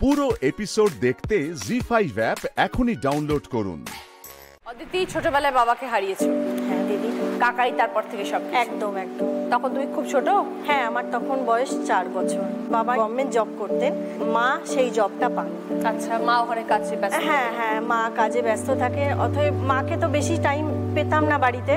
পুরো এপিসোড দেখতে জি5 অ্যাপ এখনই ডাউনলোড করুন। অদিতি ছোটবেলায় বাবাকে হারিয়েছো? হ্যাঁ দিদি। কাকাই তারপর থেকে সব? একদম একদম। তখন তুমি খুব ছোট? হ্যাঁ, আমার তখন বয়স 4 বছর। বাবা গভর্নমেন্ট জব করতেন, মা সেই জবটা পান। আচ্ছা, মা ওখানে কাজে ব্যস্ত? হ্যাঁ হ্যাঁ, মা কাজে ব্যস্ত থাকে, অতএব মাকে তো বেশি টাইম পেতাম না বাড়িতে।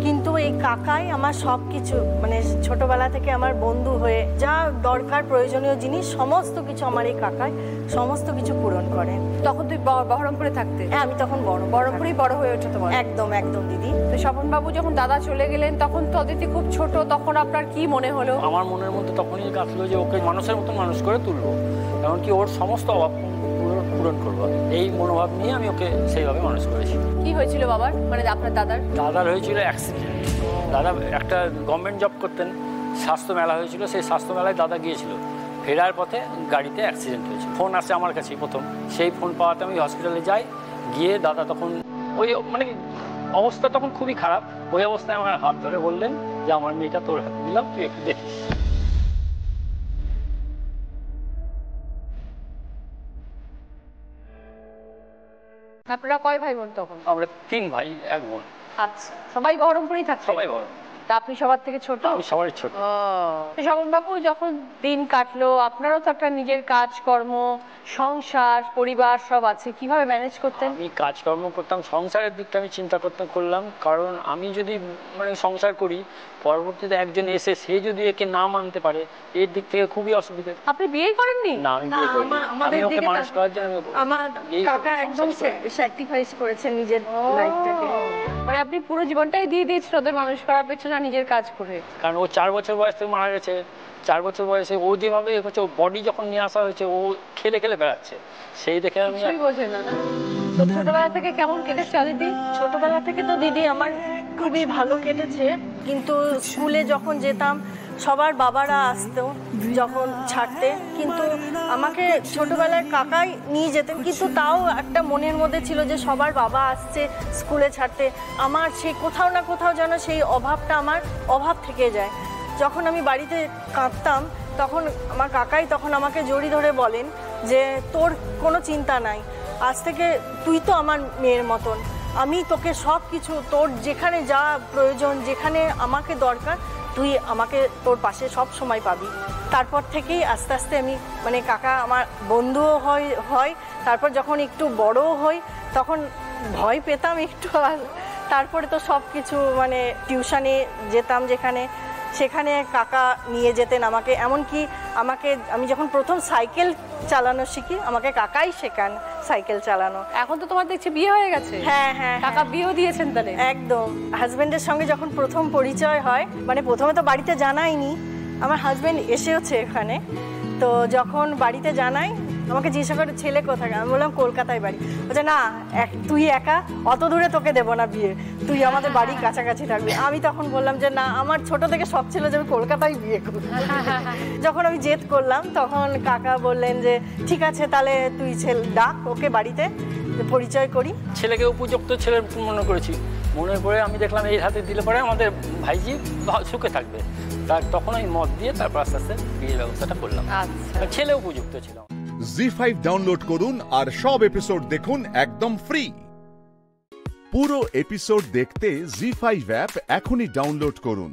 কিন্তু এই কাকাই আমার সব কিছু, মানে ছোটবেলা থেকে আমার বন্ধু হয়ে যা দরকার প্রয়োজনীয় জিনিস সমস্ত কিছু আমার এই কাকাই সমস্ত কিছু পূরণ করে। তখন তুই বহরমপুরে থাকতে? হ্যাঁ, আমি তখন বহরমপুরেই বড় হয়ে ওঠে তোমার? একদম একদম দিদি। তো স্বপনবাবু যখন দাদা চলে গেলেন তখন তো অদিতি খুব ছোট, তখন আপনার কি মনে হলো? আমার মনের মধ্যে তখনই কাটলো যে ওকে মানুষের মতন মানুষ করে তুলবো, এমনকি ওর সমস্ত অভাব পূরণ করবো, এই মনোভাব নিয়ে আমি ওকে সেইভাবে মানুষ করেছি। কি হয়েছিল বাবার, মানে আপনার দাদার হয়েছিল অ্যাক্সিডেন্ট। দাদা একটা গভর্নমেন্ট জব করতেন, স্বাস্থ্য মেলা হয়েছিল, সেই স্বাস্থ্য মেলায় দাদা গিয়েছিল, ফেরার পথে গাড়িতে অ্যাক্সিডেন্ট হয়েছে। ফোন আসে আমার কাছে প্রথম, সেই ফোন পাওয়াতে আমি হসপিটালে যাই, গিয়ে দাদা তখন ওই মানে অবস্থা তখন খুবই খারাপ। ওই অবস্থায় আমার হাত ধরে বললেন যে আমার মেয়েটা তোর হাতে দিলাম, তুই একটু দেখিস। আপনারা কয় ভাই বোন তখন? আমরা 3 ভাই 1 বোন। আচ্ছা, সবাই বহরমপুরেই থাকতো? সবাই বড়। তা আপনি সবার থেকে ছোট? আমি সবাই ছোট। স্বপনবাবু যখন দিন কাটলো, আপনারও তো একটা নিজের কাজকর্ম, সংসার, পরিবার সব আছে, কিভাবে ম্যানেজ করতেন? আমি কাজকর্ম করতাম, সংসারের দিকটা আমি চিন্তা করলাম, কারণ আমি যদি মানে সংসার করি, পরবর্তীতে একজন এসে সে যদি একে না মানতে পারে, এর দিক থেকে খুবই অসুবিধা। আপনি বিয়ে করেননি? না, আমি বিয়ে করিনি। আমি ওকে মানুষ করার জন্য আমার কাকা একদম স্যাক্রিফাইস করেছেন নিজের লাইফটাকে। মানে আপনি পুরো জীবনটাই দিয়ে দিয়েছেন ওদের মানুষ করার পেছনে নিজের কাজ করে? কারণ ও 4 বছর বয়স থেকে মারা গেছে। 4 বছর বয়সে ও যেভাবে হচ্ছে, বডি যখন নিয়ে আসা হয়েছে, ও খেলে খেলে বেড়াচ্ছে, সেই দেখে আমি বোঝে না। তো ছোটবেলা থেকে কেমন কেটেছে অদিতি? ছোটবেলা থেকে তো দিদি আমার খুবই ভালো কেটেছে, কিন্তু স্কুলে যখন যেতাম সবার বাবারা আসতো যখন ছাড়তে, কিন্তু আমাকে ছোটবেলায় কাকাই নিয়ে যেতেন, কিন্তু তাও একটা মনের মধ্যে ছিল যে সবার বাবা আসছে স্কুলে ছাড়তে, আমার সেই কোথাও না কোথাও যেন সেই অভাবটা আমার অভাব থেকে যায়। যখন আমি বাড়িতে কাঁদতাম তখন আমার কাকাই তখন আমাকে জড়িয়ে ধরে বলেন যে তোর কোনো চিন্তা নাই, আজ থেকে তুই তো আমার মেয়ের মতন, আমি তোকে সব কিছু, তোর যেখানে যা প্রয়োজন, যেখানে আমাকে দরকার, তুই আমাকে তোর পাশে সব সময় পাবি। তারপর থেকেই আস্তে আস্তে আমি মানে কাকা আমার বন্ধুও হয়। তারপর যখন একটু বড়ও হই তখন ভয় পেতাম একটু, আর তারপরে তো সব কিছু মানে টিউশনে যেতাম সেখানে কাকা নিয়ে যেতেন আমাকে, এমনকি আমি যখন প্রথম সাইকেল চালানো শিখি আমাকে কাকাই শেখান সাইকেল চালানো। এখন তো তোমার দেখছি বিয়ে হয়ে গেছে? হ্যাঁ হ্যাঁ, কাকা বিয়েও দিয়েছেন তাহলে? একদম। হাজবেন্ডের সঙ্গে যখন প্রথম পরিচয় হয়, মানে প্রথমে তো বাড়িতে জানাইনি, আমার হাজবেন্ড এসেওছে এখানে, তো যখন বাড়িতে জানাই আমাকে জিজ্ঞাসা করে ছেলে কোথায়, আমি বললাম কলকাতায় বাড়ি। বলছে না, তুই একা, অত দূরে তোকে দেবো না বিয়ে, তুই আমাদের বাড়ির কাছাকাছি থাকবি। আমি তখন বললাম যে না, আমার ছোট থেকে শখ ছিল যে আমি কলকাতায় বিয়ে করব। যখন আমি জেদ করলাম তখন কাকা বললেন যে ঠিক আছে, তাহলে তুই ডাক ওকে বাড়িতে, পরিচয় করি। ছেলেকে উপযুক্ত ছেলে মনে করেছি, মনে করে আমি দেখলাম এই হাতে দিলে পরে আমাদের ভাইজি সুখে থাকবে, তখন আমি মত দিয়ে তারপর আস্তে আস্তে বিয়ের ব্যবস্থাটা করলাম। ছেলে উপযুক্ত ছিল। জি5 ডাউনলোড করুন আর সব এপিসোড দেখুন একদম ফ্রি। পুরো এপিসোড দেখতে জি5 অ্যাপ এখনই ডাউনলোড করুন।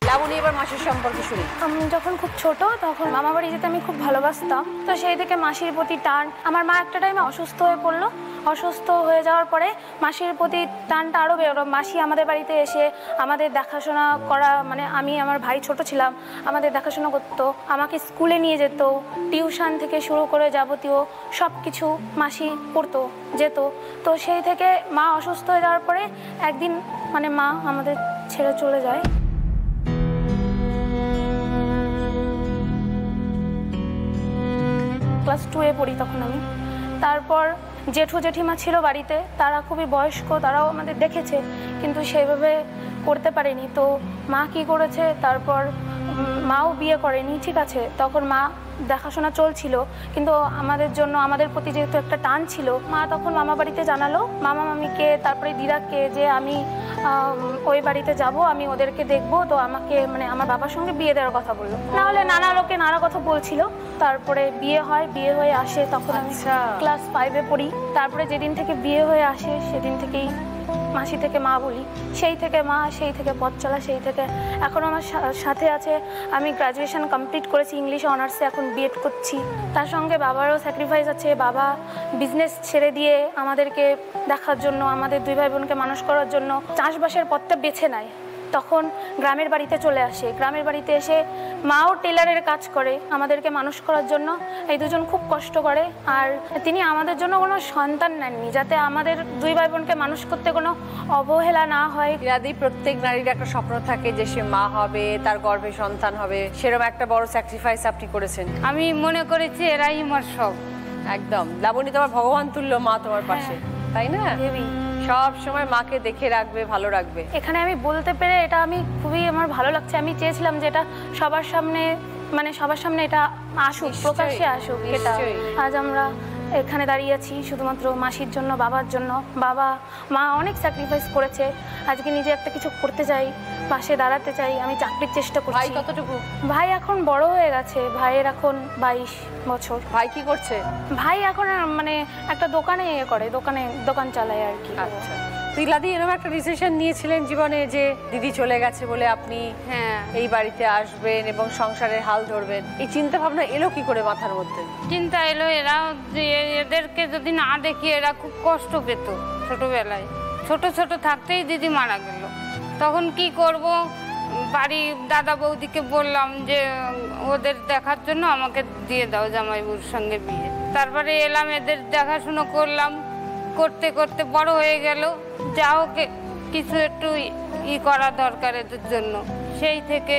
লাবণী, এবার মাসির সম্পর্কে শুনি। আমি যখন খুব ছোট তখন মামা বাড়ি যেতে আমি খুব ভালোবাসতাম, তো সেই থেকে মাসির প্রতি টান। আমার মা একটা টাইমে অসুস্থ হয়ে পড়লো, অসুস্থ হয়ে যাওয়ার পরে মাসির প্রতি টানটা আরও বেরোলো। মাসি আমাদের বাড়িতে এসে আমাদের দেখাশোনা করা, মানে আমি আমার ভাই ছোট ছিলাম, আমাদের দেখাশোনা করতো, আমাকে স্কুলে নিয়ে যেত, টিউশন থেকে শুরু করে যাবতীয় সব কিছু মাসি করতো যেত। তো সেই থেকে মা অসুস্থ হয়ে যাওয়ার পরে একদিন মানে মা আমাদের ছেড়ে চলে যায়। ক্লাস 2-এ পড়ি তখন আমি। তারপর জেঠু জেঠিমা ছিল বাড়িতে, তারা খুবই বয়স্ক, তারাও আমাদের দেখেছে কিন্তু সেইভাবে করতে পারেনি। তো মা কি করেছে, তারপর মাও বিয়ে করেনি, ঠিক আছে, তখন মা দেখাশোনা চলছিল, কিন্তু আমাদের জন্য আমাদের প্রতি যেহেতু একটা টান ছিল, মা তখন মামা বাড়িতে জানালো, মামা মামিকে, তারপরে দিদাকে, যে আমি ওই বাড়িতে যাব, আমি ওদেরকে দেখবো, তো আমাকে মানে আমার বাবার সঙ্গে বিয়ে দেওয়ার কথা বললো। না হলে নানা লোকে নানা কথা বলছিল। তারপরে বিয়ে হয়, বিয়ে হয়ে আসে, তখন আমি ক্লাস 5-এ পড়ি। তারপরে যেদিন থেকে বিয়ে হয়ে আসে সেদিন থেকেই মাসি থেকে মা বলি, সেই থেকে মা, সেই থেকে পথ চলা, সেই থেকে এখন আমার সাথে আছে। আমি গ্র্যাজুয়েশন কমপ্লিট করেছি ইংলিশ অনার্সে, এখন বিএড করছি। তার সঙ্গে বাবারও স্যাক্রিফাইস আছে। বাবা বিজনেস ছেড়ে দিয়ে আমাদেরকে দেখার জন্য, আমাদের 2 ভাই বোনকে মানুষ করার জন্য চাষবাসের পথটা বেছে নেয়। তখন গ্রামের বাড়িতে চলে আসে। গ্রামের বাড়িতে এসে মাও টেলারের কাজ করে আমাদেরকে মানুষ করার জন্য। এই দুজন খুব কষ্ট করে, আর তিনি আমাদের জন্য কোনো সন্তান নেননি, যাতে আমাদের 2 ভাই বোনকে মানুষ করতে কোনো অবহেলা না হয়। ইরাদি, প্রত্যেক নারীর একটা স্বপ্ন থাকে যে সে মা হবে, তার গর্ভে সন্তান হবে, সেরকম একটা বড় স্যাক্রিফাইস আপনি করেছেন। আমি মনে করেছি এরাই আমার সব। একদম লাবণী, তোমার ভগবান তুল্য মা তোমার পাশে, তাই না? সব সময় মাকে দেখে রাখবে, ভালো রাখবে। এখানে আমি বলতে পেরে এটা আমি খুবই আমার ভালো লাগছে। আমি চেয়েছিলাম যে এটা সবার সামনে, মানে সবার সামনে এটা আসুক, প্রকাশ্যে আসুক। এটা আজ আমরা এখানে দাঁড়িয়ে আছি শুধুমাত্র মাসির জন্য, বাবার জন্য। বাবা মা অনেক স্যাক্রিফাইস করেছে। আজকে নিজে একটা কিছু করতে চাই, পাশে দাঁড়াতে চাই। আমি চাকরির চেষ্টা করছি। ভাই কতটুকু? ভাই এখন বড় হয়ে গেছে, ভাইয়ের এখন 22 বছর। ভাই কি করছে? ভাই এখন মানে একটা দোকানে করে, দোকান চালায় আর কি। আচ্ছা, ইরাদি এরকম একটা ডিসিশন নিয়েছিলেন জীবনে যে দিদি চলে গেছে বলে আপনি এই বাড়িতে আসবেন এবং সংসারের হাল ধরবেন, এই চিন্তা ভাবনা এলো কি করে মাথার মধ্যে? চিন্তা এলো এরা যে এদেরকে যদি না দেখি এরা খুব কষ্ট পেত ছোটবেলায়। ছোট ছোট থাকতেই দিদি মারা গেল। তখন কি করব, বাড়ি দাদা বৌদিকে বললাম যে ওদের দেখার জন্য আমাকে দিয়ে দাও জামাইবুর সঙ্গে বিয়ে। তারপরে এলাম, এদের দেখাশুনো করলাম, করতে করতে বড় হয়ে গেল। যা হোক কিছু একটু করা দরকার এদের জন্য, সেই থেকে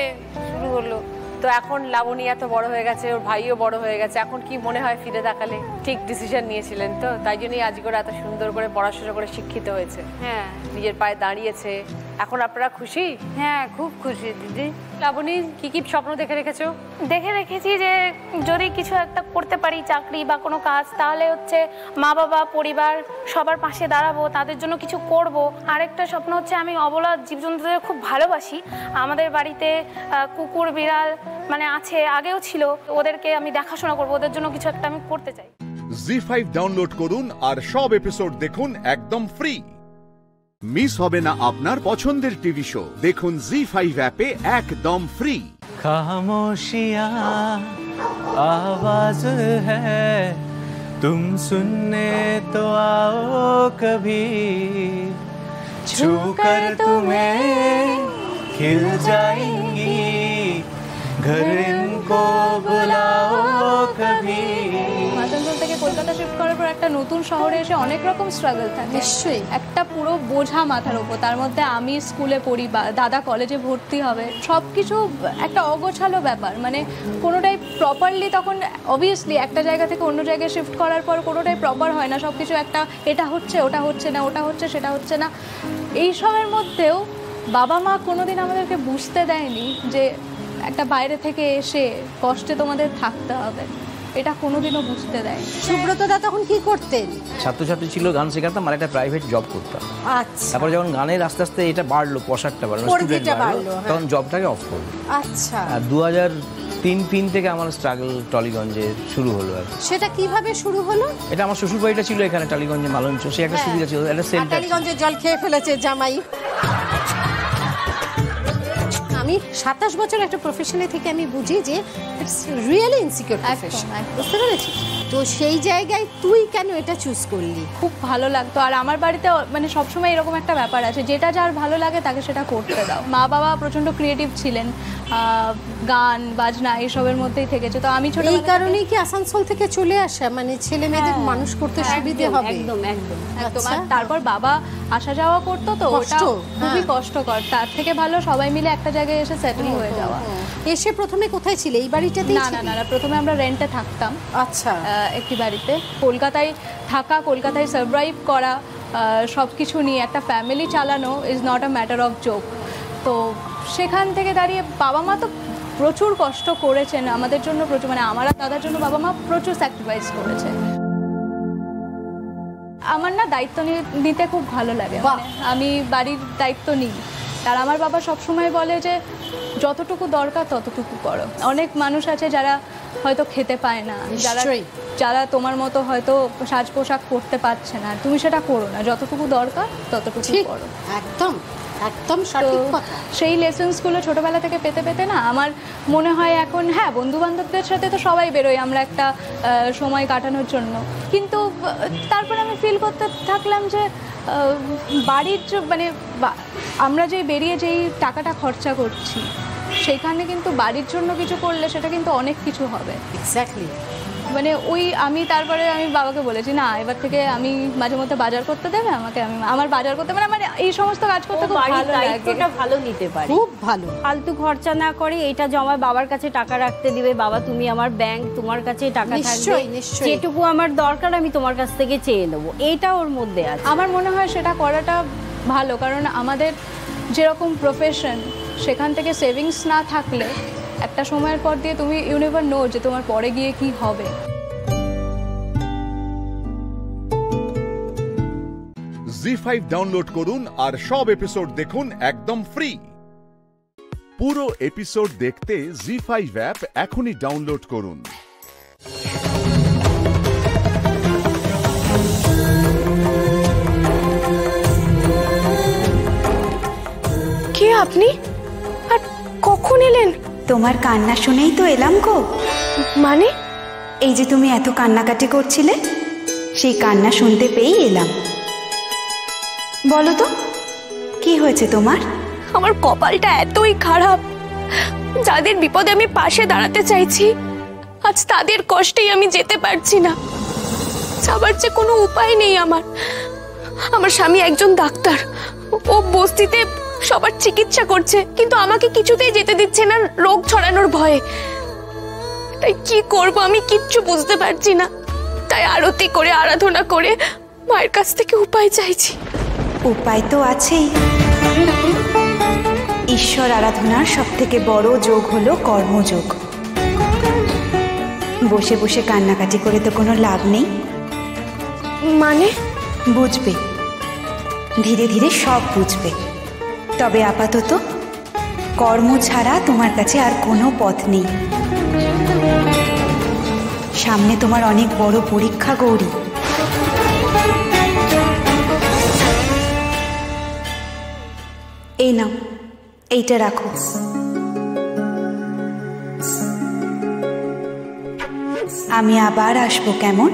শুরু হলো। তো এখন লাবণী এত বড় হয়ে গেছে, ওর ভাইও বড় হয়ে গেছে, এখন কি মনে হয় ফিরে তাকালে? ঠিক ডিসিশন নিয়েছিলেন তো, তাই জন্যই আজ করে এত সুন্দর করে পড়াশোনা করে শিক্ষিত হয়েছে। হ্যাঁ, নিজের পায়ে দাঁড়িয়েছে। এখন আপনারা খুশি? হ্যাঁ, খুব খুশি দিদি। লাবণী, কি কি স্বপ্ন দেখে রেখেছো? দেখে রেখেছি যে যদি কিছু একটা করতে পারি, চাকরি বা কোনো কাজ, তাহলে হচ্ছে মা বাবা পরিবার সবার পাশে দাঁড়াবো, তাদের জন্য কিছু করব। আরেকটা স্বপ্ন হচ্ছে আমি অবলা জীবজন্তুদের খুব ভালোবাসি। আমাদের বাড়িতে কুকুর বিড়াল মানে আছে, আগেও ছিল, ওদেরকে আমি দেখাশোনা করবো, ওদের জন্য কিছু একটা আমি করতে চাই। জি5 ডাউনলোড করুন আর সব এপিসোড দেখুন একদম ফ্রি। মিস হবে না আপনার পছন্দের টিভি শো, দেখুন জি5 অ্যাপে একদম ফ্রি। खामोशियां आवाज है, तुम सुनने तो आओ कभी, छू कर तुम्हें खिल जाएंगी, घर इनको बुलाओ कभी। আসানসোল থেকে কলকাতা শিফট করার পর একটা নতুন শহরে এসে অনেক রকম স্ট্রাগল থাকে। নিশ্চয়ই একটা পুরো বোঝা মাথার উপর, তার মধ্যে আমি স্কুলে পড়ি, দাদা কলেজে ভর্তি হবে, সব কিছু একটা অগোছালো ব্যাপার। মানে কোনোটাই প্রপারলি, তখন অবভিয়াসলি একটা জায়গা থেকে অন্য জায়গায় শিফট করার পর কোনোটাই প্রপার হয় না। সব কিছু একটা এটা হচ্ছে, ওটা হচ্ছে না, ওটা হচ্ছে, সেটা হচ্ছে না। এইসবের মধ্যেও বাবা মা কোনোদিন আমাদেরকে বুঝতে দেয়নি যে একটা বাইরে থেকে এসে কষ্টে তোমাদের থাকতে হবে, এটা কোনোদিনও বুঝতে দেয়। সুব্রতদা তখন কি করতেন? ছাত্রছাত্রী ছিল, গান শেখাতাম আর একটা প্রাইভেট জব করতাম। আচ্ছা, তারপরে যখন গানের আস্তে আস্তে এটা বাড়লো, পসারটা বাড়লো, স্টুডেন্ট বাড়লো, তখন জবটাকে অফ করলো। আচ্ছা, আর 2003 থেকে আমার স্ট্রাগল টলিগঞ্জে শুরু হলো। আর সেটা কিভাবে শুরু হলো? এটা আমার শ্বশুর বাড়িটা ছিল এখানে টালিগঞ্জে, মালঞ্চ, সে একটা সুবিধা ছিল, একটা সেন্টার। টালিগঞ্জের জল খেয়ে ফেলেছে জামাই। আমি 27 বছর একটা প্রফেশনে থেকে আমি বুঝি যে ইটস রিয়েলি ইনসিকিউর প্রফেশন, বুঝতে পেরেছি। তো সেই জায়গায় তুই কেন এটা চুজ করলি? খুব ভালো লাগতো। আর আমার বাড়িতে মানে সবসময় এরকম একটা ব্যাপার আছে, যেটা যার ভালো লাগে তাকে সেটা করতে দাও। মা বাবা প্রচণ্ড ক্রিয়েটিভ ছিলেন, গান বাজনা এইসবের মধ্যেই থেকেছে। তো আমি ছোট, এই কারণেই কি আসানসোল থেকে চলে আসা, মানে ছেলে মেয়েদের মানুষ করতে সুবিধে হবে? একদম একদম একদম। আর তারপর বাবা আসা যাওয়া করতো, তো ওটা খুবই কষ্টকর। তার থেকে ভালো সবাই মিলে একটা জায়গায় এসে সেটেল হয়ে যাওয়া। এসে প্রথমে কোথায় ছিলে? এই বাড়িটাতেই? না না না, প্রথমে আমরা রেন্টে থাকতাম। আচ্ছা, একটি বাড়িতে। কলকাতায় থাকা, কলকাতায় সার্ভাইভ করা, সব কিছু নিয়ে একটা ফ্যামিলি চালানো is not a matter of joke. তো সেখান থেকে দাঁড়িয়ে বাবা মা তো প্রচুর কষ্ট করেছেন আমাদের জন্য, প্রচুর, মানে আমার আর দাদার জন্য বাবা মা প্রচুর স্যাক্রিফাইস করেছে। আমার না দায়িত্ব নিতে খুব ভালো লাগে, মানে আমি বাড়ির দায়িত্ব নিই। আর আমার বাবা সবসময় বলে যে যতটুকু দরকার ততটুকু করো। অনেক মানুষ আছে যারা হয়তো খেতে পায় না, যারা তোমার মতো হয়তো সাজ পোশাক পরতে পারছে না, তুমি সেটা করো না, যতটুকু দরকার ততটুকু করো। একদম একদম সঠিক কথা। সেই লেসেন্সগুলো ছোটবেলা থেকে পেতে পেতে না আমার মনে হয় এখন, হ্যাঁ বন্ধু বান্ধবদের সাথে তো সবাই বেরোই আমরা একটা সময় কাটানোর জন্য, কিন্তু তারপরে আমি ফিল করতে থাকলাম যে বাড়ির মানে আমরা যে বেরিয়ে যেই টাকাটা খরচা করছি সেইখানে কিন্তু বাড়ির জন্য কিছু করলে সেটা কিন্তু অনেক কিছু হবে। এক্স্যাক্টলি, মানে আমি তারপরে আমি বাবাকে বলেছি না এবার থেকে আমি মাঝে মধ্যে বাজার করতে দেবে আমাকে, আমি আমার বাজার করতে মানে এই সমস্ত কাজ করতে খুব ভালো লাগে। দায়িত্বটা ভালো নিতে পারে, খুব ভালো। ফালতু খরচা না করে এটা জমায় বাবার কাছে টাকা রাখতে দিবে, বাবা তুমি আমার ব্যাংক, তোমার কাছে টাকা থাকবে, যেটুকু আমার দরকার আমি তোমার কাছ থেকে চেয়ে নেবো, এইটা ওর মধ্যে আছে। আমার মনে হয় সেটা করাটা ভালো, কারণ আমাদের যেরকম প্রফেশন সেখান থেকে সেভিংস না থাকলে একটা সময়ের পর দিয়ে তুমি ইউ নেভার নো যে তোমার পরে গিয়ে কি হবে। জি5 ডাউনলোড করুন আর সব এপিসোড দেখুন একদম ফ্রি। পুরো এপিসোড দেখতে জি5 অ্যাপ এখনই ডাউনলোড করুন। কে আপনি আর কখন এলেন? তোমার কান্না শুনেই তো এলাম গো। মানে? এই যে তুমি এত কান্নাকাটি করছিলে, সেই কান্না শুনতে পেয়েই এলাম। বলো তো কি হয়েছে তোমার? আমার কপালটা এতই খারাপ, যাদের বিপদে আমি পাশে দাঁড়াতে চাইছি আজ তাদের কষ্টেই আমি যেতে পারছি না। যাবার যে কোনো উপায় নেই আমার। আমার স্বামী একজন ডাক্তার, ও বস্তিতে সবার চিকিৎসা করছে, কিন্তু আমাকে কিছুতেই যেতে দিচ্ছে না রোগ ছড়ানোর ভয়ে। তাই কি করব আমি কিচ্ছু বুঝতে পারছি না। তাই আরতি করে আরাধনা করে মায়ের কাছ থেকে উপায় চাইছি। উপায় তো আছেই। ঈশ্বর আরাধনার সবথেকে বড় যোগ হলো কর্মযোগ। বসে বসে কান্নাকাটি করে তো কোনো লাভ নেই। মানে? বুঝবে, ধীরে ধীরে সব বুঝবে। তবে আপাতত কর্ম ছাড়া তোমার কাছে আর কোনো পথ নেই। সামনে তোমার অনেক বড় পরীক্ষা গৌরী। এই নাও, এইটা রাখো। আমি আবার আসবো, কেমন?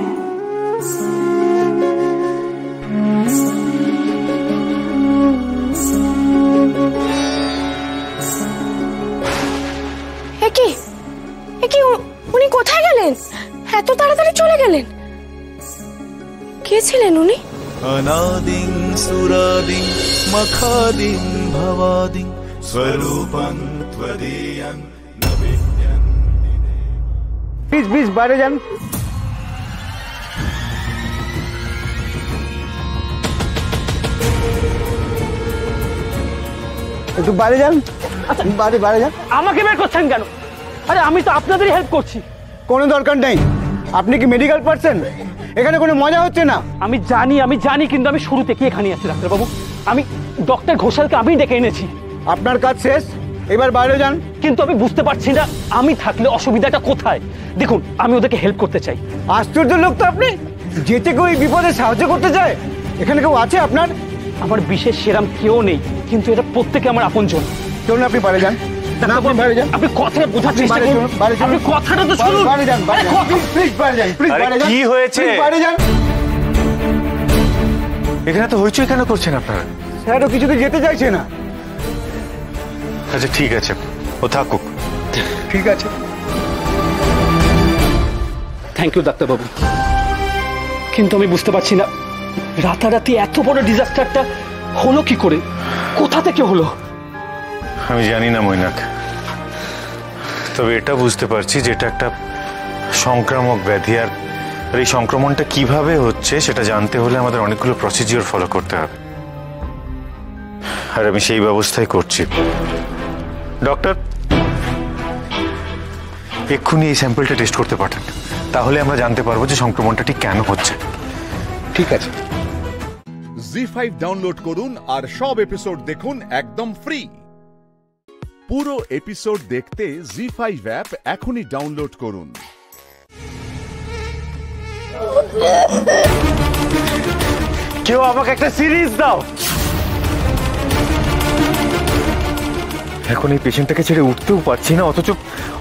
উনি কোথায় গেলেন? এত তাড়াতাড়ি চলে গেলেন? কে ছিলেন উনি? অনাদিং সুরাদিং মখাদিং ভবাদিং স্বরূপং ত্বদীয়ং নবিদ্যং। প্লিজ বাইরে যান। একটু বাইরে যান। বাইরে যান। আমাকে বের করছেন কেন? আরে আমি তো আপনাদেরই হেল্প করছি। কোনো দরকার নেই। আপনি কি মেডিকেল পার্সন? এখানে কোনো মজা হচ্ছে না। আমি জানি, কিন্তু আমি শুরু থেকে এখানে আছি ডাক্তারবাবু। আমি ডক্টর ঘোষালকে আমি ডেকে এনেছি। আপনার কাজ শেষ, এবার বাইরে যান। কিন্তু আমি বুঝতে পারছি না আমি থাকলে অসুবিধাটা কোথায়। দেখুন, আমি ওদেরকে হেল্প করতে চাই। আশ্চর্য লোক তো আপনি, যেতে কেউ এই বিপদে সাহায্য করতে চায়। এখানে কেউ আছে আপনার? আমার বিশেষ সেরাম কেউ নেই, কিন্তু এটা প্রত্যেকে আমার আপনজন। চলুন আপনি বাইরে যান। আপনি কথাটা বোঝার চেষ্টা করুন। আপনি কথাটা তো শুনুন। কি হয়েছে? এখানে তো হইচই কেন করছেন আপনারা? স্যারও কিছুতে যেতে চাইছে না। আচ্ছা ঠিক আছে, ও থাকুক। ঠিক আছে, থ্যাংক ইউ ডাক্তারবাবু। কিন্তু আমি বুঝতে পারছি না রাতারাতি এত বড় ডিজাস্টারটা হলো কি করে, কোথা থেকে হলো? আমি জানি না মৈনাক, তবে এটা বুঝতে পারছি যে এটা একটা সংক্রামক ব্যাধি। আর এই সংক্রমণটা কিভাবে হচ্ছে সেটা জানতে হলে আমাদের অনেকগুলো প্রসিডিওর ফলো করতে হবে, আর আমি সেই ব্যবস্থাই করছি। ডক্টর, এক্ষুনি এই স্যাম্পলটা টেস্ট করতে পাঠান, তাহলে আমরা জানতে পারবো যে সংক্রমণটা ঠিক কেন হচ্ছে। ঠিক আছে। জি5 ডাউনলোড করুন আর সব এপিসোড দেখুন একদম ফ্রি। পুরো এপিসোড দেখতে জি5 অ্যাপ এখনই ডাউনলোড করুন। কেউ আমাকে একটা সিরিজ দাও। এখন এই পেশেন্টটাকে ছেড়ে উঠতেও পারছি না,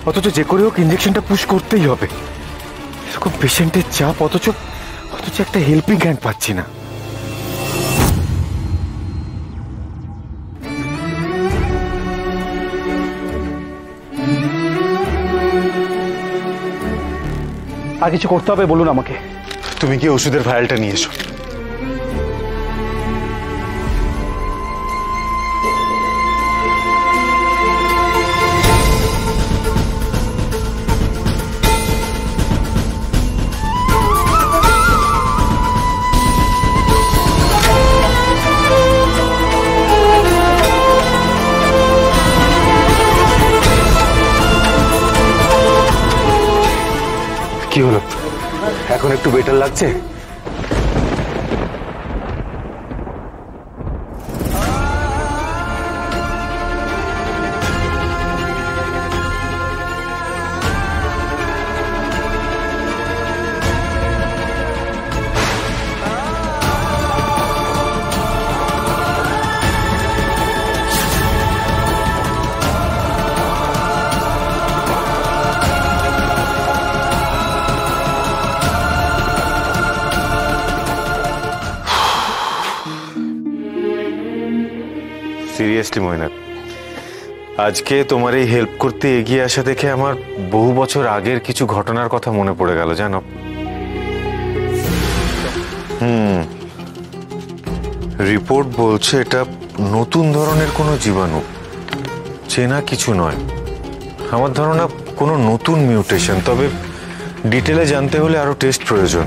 অথচ যে করে হোক ইঞ্জেকশনটা পুশ করতেই হবে। এরকম পেশেন্টের চাপ, অথচ একটা হেল্পিং হ্যান্ড পাচ্ছি না। আর কিছু করতে হবে বলুন আমাকে। তুমি কি ওষুধের ফাইলটা নিয়ে এসো। কি হলো, এখন একটু বেটার লাগছে? সিরিয়াসলি ময়নাক, আজকে তোমার এই হেল্প করতে এগিয়ে আসা দেখে আমার বহু বছর আগের কিছু ঘটনার কথা মনে পড়ে গেল জানো। রিপোর্ট বলছে এটা নতুন ধরনের কোনো জীবাণু, চেনা কিছু নয়। আমার ধারণা কোনো নতুন মিউটেশন, তবে ডিটেলে জানতে হলে আরো টেস্ট প্রয়োজন।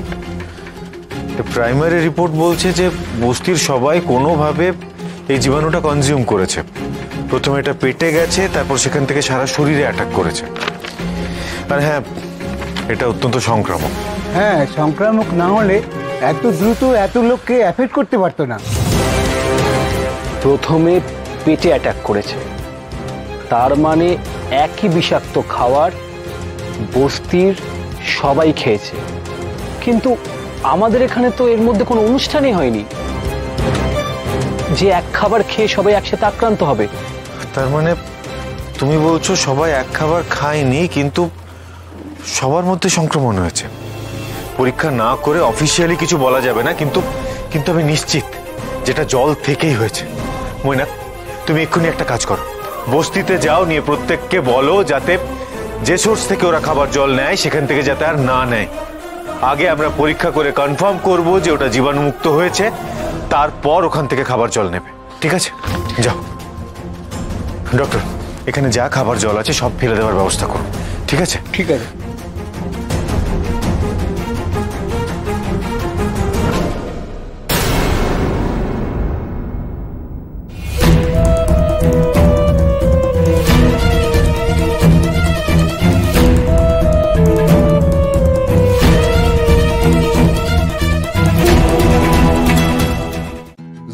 প্রাইমারি রিপোর্ট বলছে যে বস্তির সবাই কোনোভাবে এই জীবাণুটা কনজিউম করেছে। প্রথমে এটা পেটে গেছে, তারপর সেখান থেকে সারা শরীরে অ্যাটাক করেছে। আর হ্যাঁ, এটা অত্যন্ত সংক্রামক। হ্যাঁ, সংক্রামক না হলে এত দ্রুত এত লোককে এফেক্ট করতে পারতো না। প্রথমে পেটে অ্যাটাক করেছে, তার মানে একই বিষাক্ত খাবার বস্তির সবাই খেয়েছে। কিন্তু আমাদের এখানে তো এর মধ্যে কোনো অনুষ্ঠানই হয়নি যে এক খাবার খেয়ে সবাই একসাথে আক্রান্ত হবে। তার মানে তুমি বলছো সবাই এক খাবার খায়নি, কিন্তু সবার মধ্যে সংক্রমণ হয়েছে। পরীক্ষা না করে অফিসিয়ালি কিছু বলা যাবে না, কিন্তু আমি নিশ্চিত যেটা জল থেকেই হয়েছে। ময়না, তুমি এক্ষুনি একটা কাজ করো, বস্তিতে যাও, নিয়ে প্রত্যেককে বলো যাতে যে সোর্স থেকে ওরা খাবার জল নেয় সেখান থেকে যাতে আর না নেয়। আগে আমরা পরীক্ষা করে কনফার্ম করব যে ওটা জীবাণুমুক্ত হয়েছে, তারপর ওখান থেকে খাবার জল নেবে। ঠিক আছে, যাও। ডক্টর, এখানে যা খাবার জল আছে সব ফেলে দেওয়ার ব্যবস্থা করুন। ঠিক আছে? ঠিক আছে।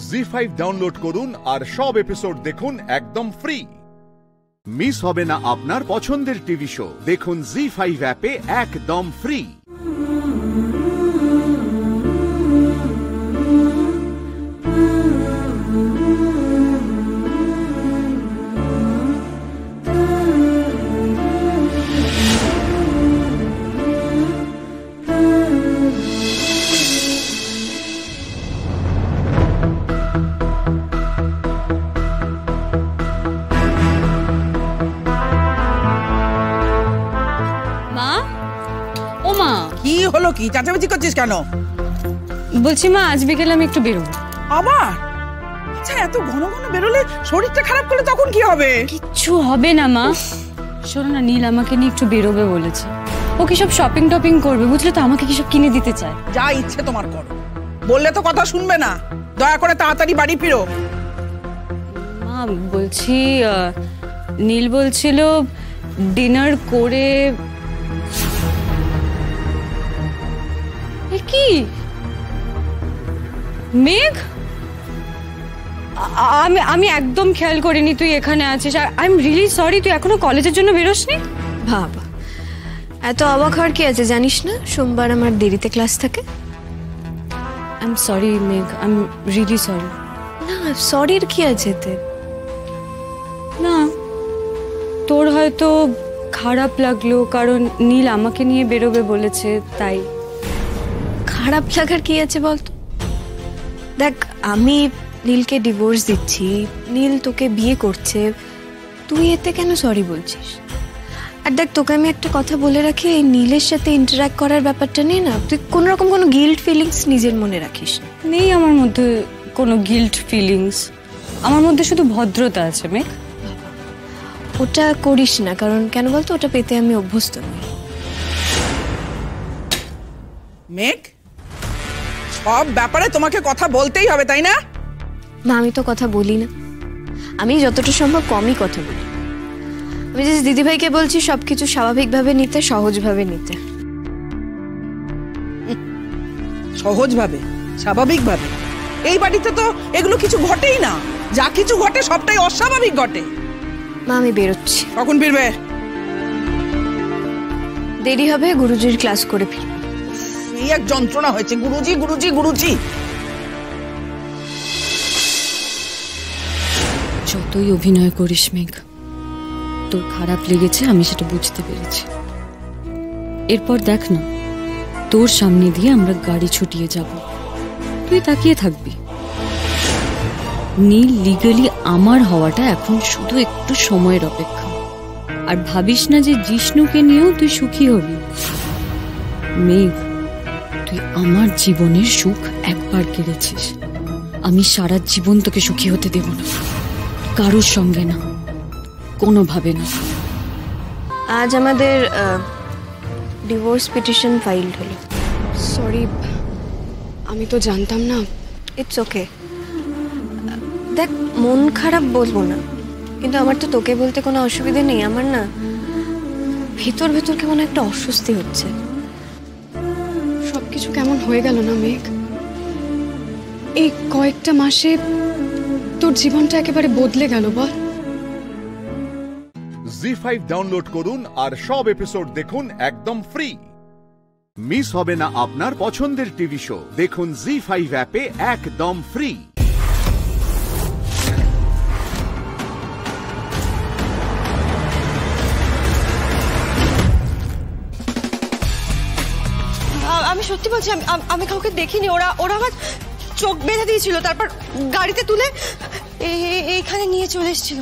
জি5 ডাউনলোড করুন আর সব এপিসোড দেখুন একদম ফ্রি। মিস হবে না আপনার পছন্দের টিভি শো, দেখুন জি5 অ্যাপে একদম ফ্রি। কি হলো, কি চাচামেচি করছিস কেন? বলছি মা, আজ বিকেলে আমি একটু বেরোবো। আবার? আচ্ছা, এত ঘন ঘন বেরোলে শরীরটা খারাপ করলে তখন কি হবে? কিচ্ছু হবে না মা। শোনো না, নীল আমাকে নিয়ে একটু বেরোবে বলেছে। ও কি সব শপিং টপিং করবে, বুঝলে তো, আমাকে কি সব কিনে দিতে চায়। যা ইচ্ছে তোমার করো, বললে তো কথা শুনবে না। দয়া করে তাড়াতাড়ি বাড়ি ফিরো। মা বলছি, নীল বলছিল ডিনার করে কি মেঘ? আমি একদম খেয়াল করিনি তুই এখানে আছিস। আই এম রিয়েলি সরি, তুই এখনো কলেজের জন্য বেরোসনি? বাবা, এত অবাক হওয়ার কি আছে? জানিস না সোমবার আমার দেরিতে ক্লাস থাকে। আই এম সরি মেঘ, আই এম রিয়েলি সরি। না, সরির কি আছে এতে? না, তোর হয়তো খারাপ লাগলো কারণ নীল আমাকে নিয়ে বেরোবে বলেছে, তাই। খারাপ লাগার কি আছে বলতো? দেখ, আমি নীলকে ডিভোর্স দিচ্ছি, নীল তোকে বিয়ে করছে, তুই এতে কেন সরি বলছিস? আর দেখ, তোকে আমি একটা কথা বলে রাখি, এই নীলের সাথে ইন্টারঅ্যাক্ট করার ব্যাপারটা নিয়ে না তুই কোনো রকম কোনো গিল্ট ফিলিংস নিজের মনে রাখিস না। নেই আমার মধ্যে কোনো গিল্ট ফিলিংস, আমার মধ্যে শুধু ভদ্রতা আছে মেঘ। ওটা করিস না, কারণ কেন বলতো, ওটা পেতে আমি অভ্যস্ত নই। মেঘ, সব ব্যাপারে তোমাকে কথা বলতেই হবে, তাই না? না, আমি তো কথা বলি না, আমি যতটা সম্ভব কমই কথা বলি। আমি যে দিদিভাইকে বলছি সবকিছু স্বাভাবিকভাবে নিতে, সহজভাবে নিতে। সহজভাবে, স্বাভাবিকভাবে? এই বাড়িতে তো এগুলো কিছু ঘটেই না, যা কিছু ঘটে সবটাই অস্বাভাবিক ঘটে। মা, আমি বেরোচ্ছি। কখন ফিরবে? দেরি হবে, গুরুজির ক্লাস করে ফিরব। এই এক যন্ত্রণা হয়েছে, গুরুজি গুরুজি গুরুজি। যতই অভিনয় করিস মেঘ, তোর খারাপ লেগেছে আমি সেটা বুঝতে পেরেছি। এরপর দেখ না, তোর সামনে দিয়ে আমরা গাড়ি ছুটিয়ে যাব, তুই তাকিয়ে থাকবি। নীল লিগালি আমার হওয়াটা এখন শুধু একটু সময়ের অপেক্ষা। আর ভাবিস না যে জিষ্ণুকে নিয়েও তুই সুখী হবি। মেঘ, তুই আমার জীবনের সুখ একবার কেড়েছিস, আমি সারা জীবন তোকে সুখী হতে দেব না, কারোর সঙ্গে না, কোনোভাবে না। আজ আমাদের ডিভোর্স পিটিশন ফাইল হলো। সরি, আমি তো জানতাম না। It's okay. দেখ, মন খারাপ বলবো না, কিন্তু আমার তো তোকে বলতে কোনো অসুবিধা নেই। আমার না ভেতর ভেতর কেমন একটা অস্বস্তি হচ্ছে। সবকিছু কেমন হয়ে গেল না মেঘ? এই কয়েকটা মাসে তোর জীবনটা একেবারে বদলে গেল বল। জি5 ডাউনলোড করুন আর সব এপিসোড দেখুন একদম ফ্রি। মিস হবে না আপনার পছন্দের টিভি শো, দেখুন জি5 অ্যাপে একদম ফ্রি। আমি সত্যি বলছি, আমি কাউকে দেখিনি। ওরা আমার চোখ বেঁধে দিয়েছিল, তারপর গাড়িতে তুলে এইখানে নিয়ে চলে এসেছিল।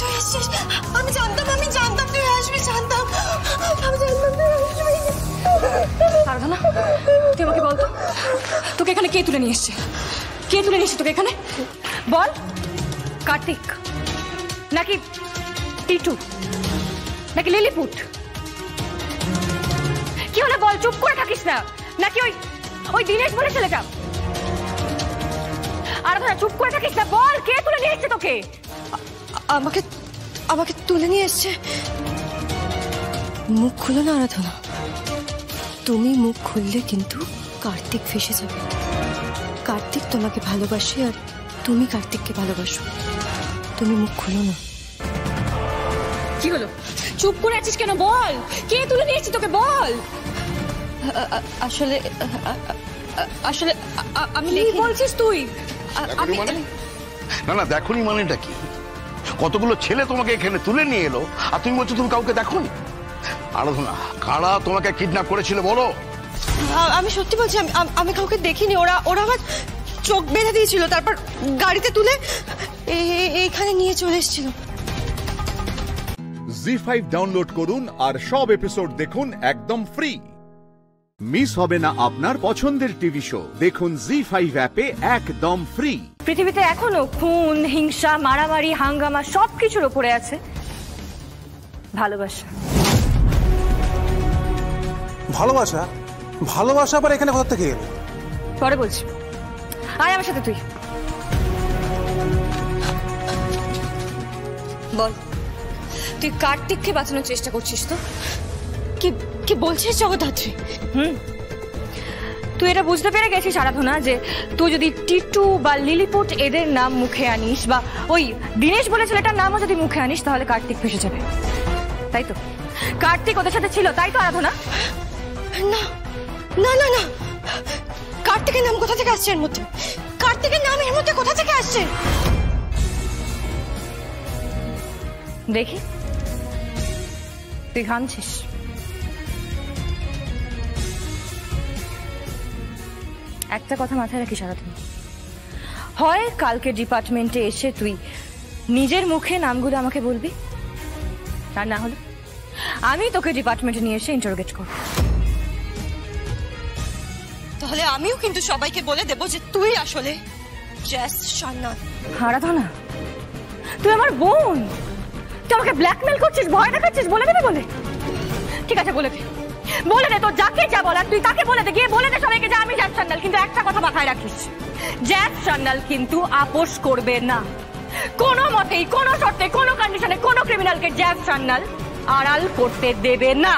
তুই এসেছিস, আমি জানতাম তুই আসবি, জানতাম। তোকে এখানে কে তুলে নিয়ে এসছে? কে তুলে নিয়ে এসছে তোকে এখানে? বল, কার্তিক নাকি টিটু নাকি লিলিপুট? কি হলো বল, চুপ করে থাকিস না। নাকি ওই দিনেশ বলে ছেলেটা? আরাধনা চুপ করে থাকিস না, বল কে তুলে নিয়ে এসছে তোকে? আমাকে তুলে নিয়ে এসছে। মুখ খুলো না আরাধনা, তুমি মুখ খুললে কিন্তু কার্তিক ফেসে যাবে। কার্তিক তোমাকে ভালোবাসে আর তুমি কার্তিককে ভালোবাসো। তুমি মুখ খুলো না। কি হলো? চুপ করে আছিস কেন? বল কে তুলে নিয়ে এসছে তোকে, বল। আসলে আসলে আমি কি বলছিস তুই? না দেখোনি মানেটা কি? কতগুলো ছেলে তোমাকে এখানে তুলে নিয়ে এলো আর তুমি বলছো তুমি কাউকে দেখোনি? আরাধনা, কারা তোমাকে কিডন্যাপ করেছিল বলো? আমি সত্যি বলছি, আমি কাউকে দেখিনি। ওরা আমার চোখ বেঁধে দিয়েছিল, তারপর গাড়িতে তুলে এইখানে নিয়ে চলে এসেছিল। জি5 ডাউনলোড করুন আর সব এপিসোড দেখুন একদম ফ্রি। মিস হবে না আপনার পছন্দের টিভি শো। দেখুন জি5 অ্যাপে একদম ফ্রি। পৃথিবীতে এখনো খুন, হিংসা, মারামারি, হাঙ্গামা সবকিছুর উপরে আছে ভালোবাসা। ভালোবাসা? ভালোবাসা আবার এখানে কোথা থেকে এলো? পরে বলছি, আয় আমার সাথে। তুই বল, তুই কার্তিককে বাঁচানোর চেষ্টা করছিস তো? কি বলছিস জগদ্ধাত্রী? তুই এটা বুঝতে পেরে গেছিস আরাধনা যে তুই যদি টিটু বা লিলিপুট এদের নাম মুখে আনিস বা ওই দিনেশ বলে ছেলেটার নামও যদি মুখে আনিস তাহলে কার্তিক ফেসে যাবে, তাই তো? কার্তিক ওদের সাথে ছিল, তাই তো আরাধনা? না না না না, কার্তিকের নাম কোথা থেকে আসছে এর মধ্যে? কার্তিকের নাম এর মধ্যে কোথা থেকে আসছে? দেখি তুই ঘামছিস। একটা কথা মাথায় রাখিস আরাধনা, হয় কালকে ডিপার্টমেন্টে এসে তুই নিজের মুখে নামগুলো আমাকে বলবি, আর না হলে আমি তোকে ডিপার্টমেন্টে নিয়ে এসে ইন্টারোগেট করব। তাহলে আমিও কিন্তু সবাইকে বলে দেব যে তুই আসলে জেস সান্নাল। আরাধনা, তুই আমার বোন, তুই আমাকে ব্ল্যাকমেল করছিস, ভয় দেখাচ্ছিস। বলে দেবে? বলে ঠিক আছে, বলে দে, বলে দে। তোর যাকে যা বলার তুই তাকে বলে দে, গিয়ে বলে দে সবাইকে যে আমি জ্যাস সান্যাল। কিন্তু একটা কথা মাথায় রাখিস, জ্যাস সান্যাল কিন্তু আপোষ করবে না কোনো মতেই, কোনো শর্তে, কোনো কন্ডিশনে কোনো ক্রিমিনালকে জ্যাস সান্যাল আড়াল করতে দেবে না।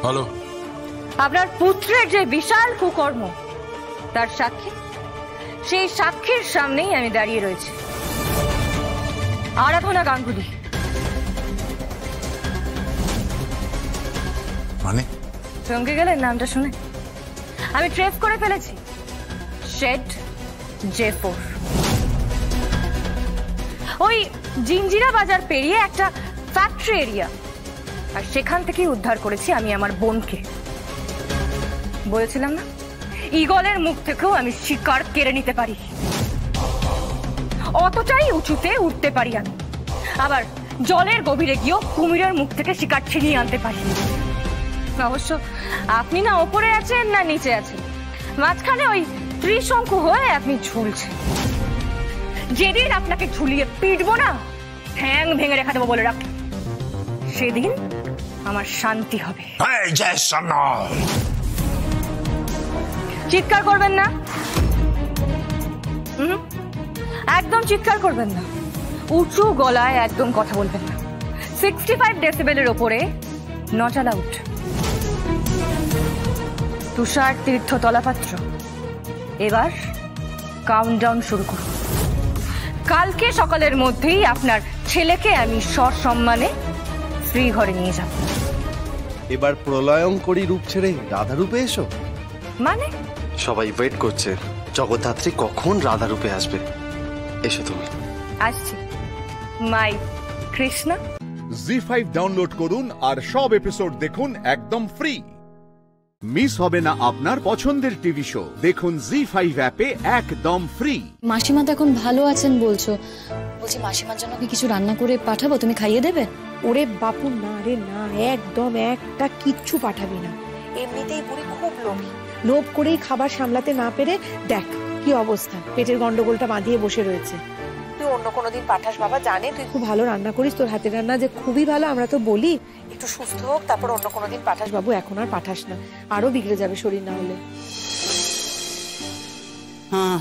হ্যালো, আপনার পুত্রের যে বিশাল কুকর্ম তার সাক্ষী, সেই সাক্ষীর সামনেই আমি দাঁড়িয়ে রয়েছি, আরাধনা গাঙ্গুলি। মানে? চমকে গেলেন নামটা শুনে? আমি ট্রেস করে ফেলেছি, শেড J4। ওই জিঞ্জিরা বাজার পেরিয়ে একটা ফ্যাক্টরি এরিয়া, আর সেখান থেকেই উদ্ধার করেছি আমি আমার বোনকে। বলেছিলাম না, ঈগলের মুখ থেকেও আমি শিকার কেড়ে নিতে পারি, অতটাই উঁচুতে উঠতে পারি আমি। আবার জলের গভীরে গিয়েও কুমিরের মুখ থেকে শিকার ছিনিয়ে আনতে পারি। অবশ্য আপনি না ওপরে আছেন না নিচে আছেন, মাঝখানে ওই ত্রিশঙ্কু হয়ে আপনি ঝুলছেন। যেদিন আপনাকে ঝুলিয়ে পিটবো না, ঠ্যাং ভেঙে রেখা দেবো বলে রাখ, সেদিন আমার শান্তি হবে। চিৎকার করবেন না, একদম চিৎকার করবেন না, উঁচু গলায় একদম কথা বলবেন না। 65 ডেসিবেলের ওপরে নট অ্যালাউড। তুষার তীর্থ তলাপাত্র, এবার কাউন্টডাউন শুরু করুন। কালকে সকালের মধ্যেই আপনার ছেলেকে আমি সসম্মানে শ্রীঘরে নিয়ে যাব। এবার প্রলয়ঙ্করী রূপ ছেড়ে রাধা রূপে এসো। মানে? সবাই ওয়েট করছে, জগদ্ধাত্রী কখন রাধা রূপে আসবে। এসো তুমি। আসছি মাই কৃষ্ণা। জি5 ডাউনলোড করুন আর সব এপিসোড দেখুন একদম ফ্রি। মিস হবে না আপনার পছন্দের টিভি শো। দেখুন জি5 অ্যাপে একদম ফ্রি। মাসিমা তো এখন ভালো আছেন বলছো, বলছি মাসিমার জন্য কি কিছু রান্না করে পাঠাবো, তুমি খাইয়ে দেবে? ওরে বাপু না রে না, একদম একটা কিচ্ছু পাঠাবি না। এমনিতেই বুড়ি খুব লোভী, লোভ করেই খাবার সামলাতে না পেরে দেখ কি অবস্থা, পেটের গন্ডগোলটা বাঁধিয়ে বসে রয়েছে। তুই অন্য কোনো দিন পাঠাস বাবা, জানে তুই খুব ভালো রান্না করিস, তোর হাতের রান্না যে খুবই ভালো, আমরা তো বলি একটু সুস্থ হোক তারপর অন্য কোনো দিন পাঠাস বাবু, এখন আর পাঠাস না, আরো বিগড়ে যাবে শরীর না হলে। হ্যাঁ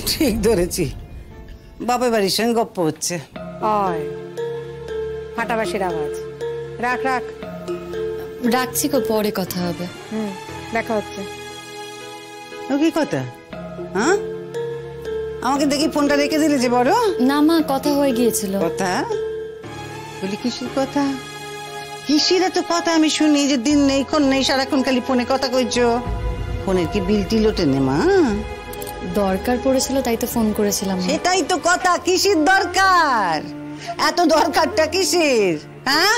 ঠিক ধরেছি, বাপের বাড়ির সঙ্গে গপ্প হচ্ছে। ফাটাবাসের আওয়াজ, রাখ রাখ। রাখছি গো, পরে কথা হবে। দেখা হচ্ছে। ও কি কথা? হ্যাঁ আমাকে দেখি ফোনটা রেখে দিলে যে বড়? না মা, কথা হয়ে গিয়েছিল। কথা বলি? কিসের কথা? কিসের এত কথা আমি শুনি যে দিন নেই ক্ষণ নেই সারাক্ষণ খালি ফোনে কথা কইছো? ফোনের কি বিল টিল ওঠে নে মা? দরকার পড়েছিল তাই তো ফোন করেছিলাম। সেটাই তো কথা, কিসের দরকার? এত দরকারটা কিসের? হ্যাঁ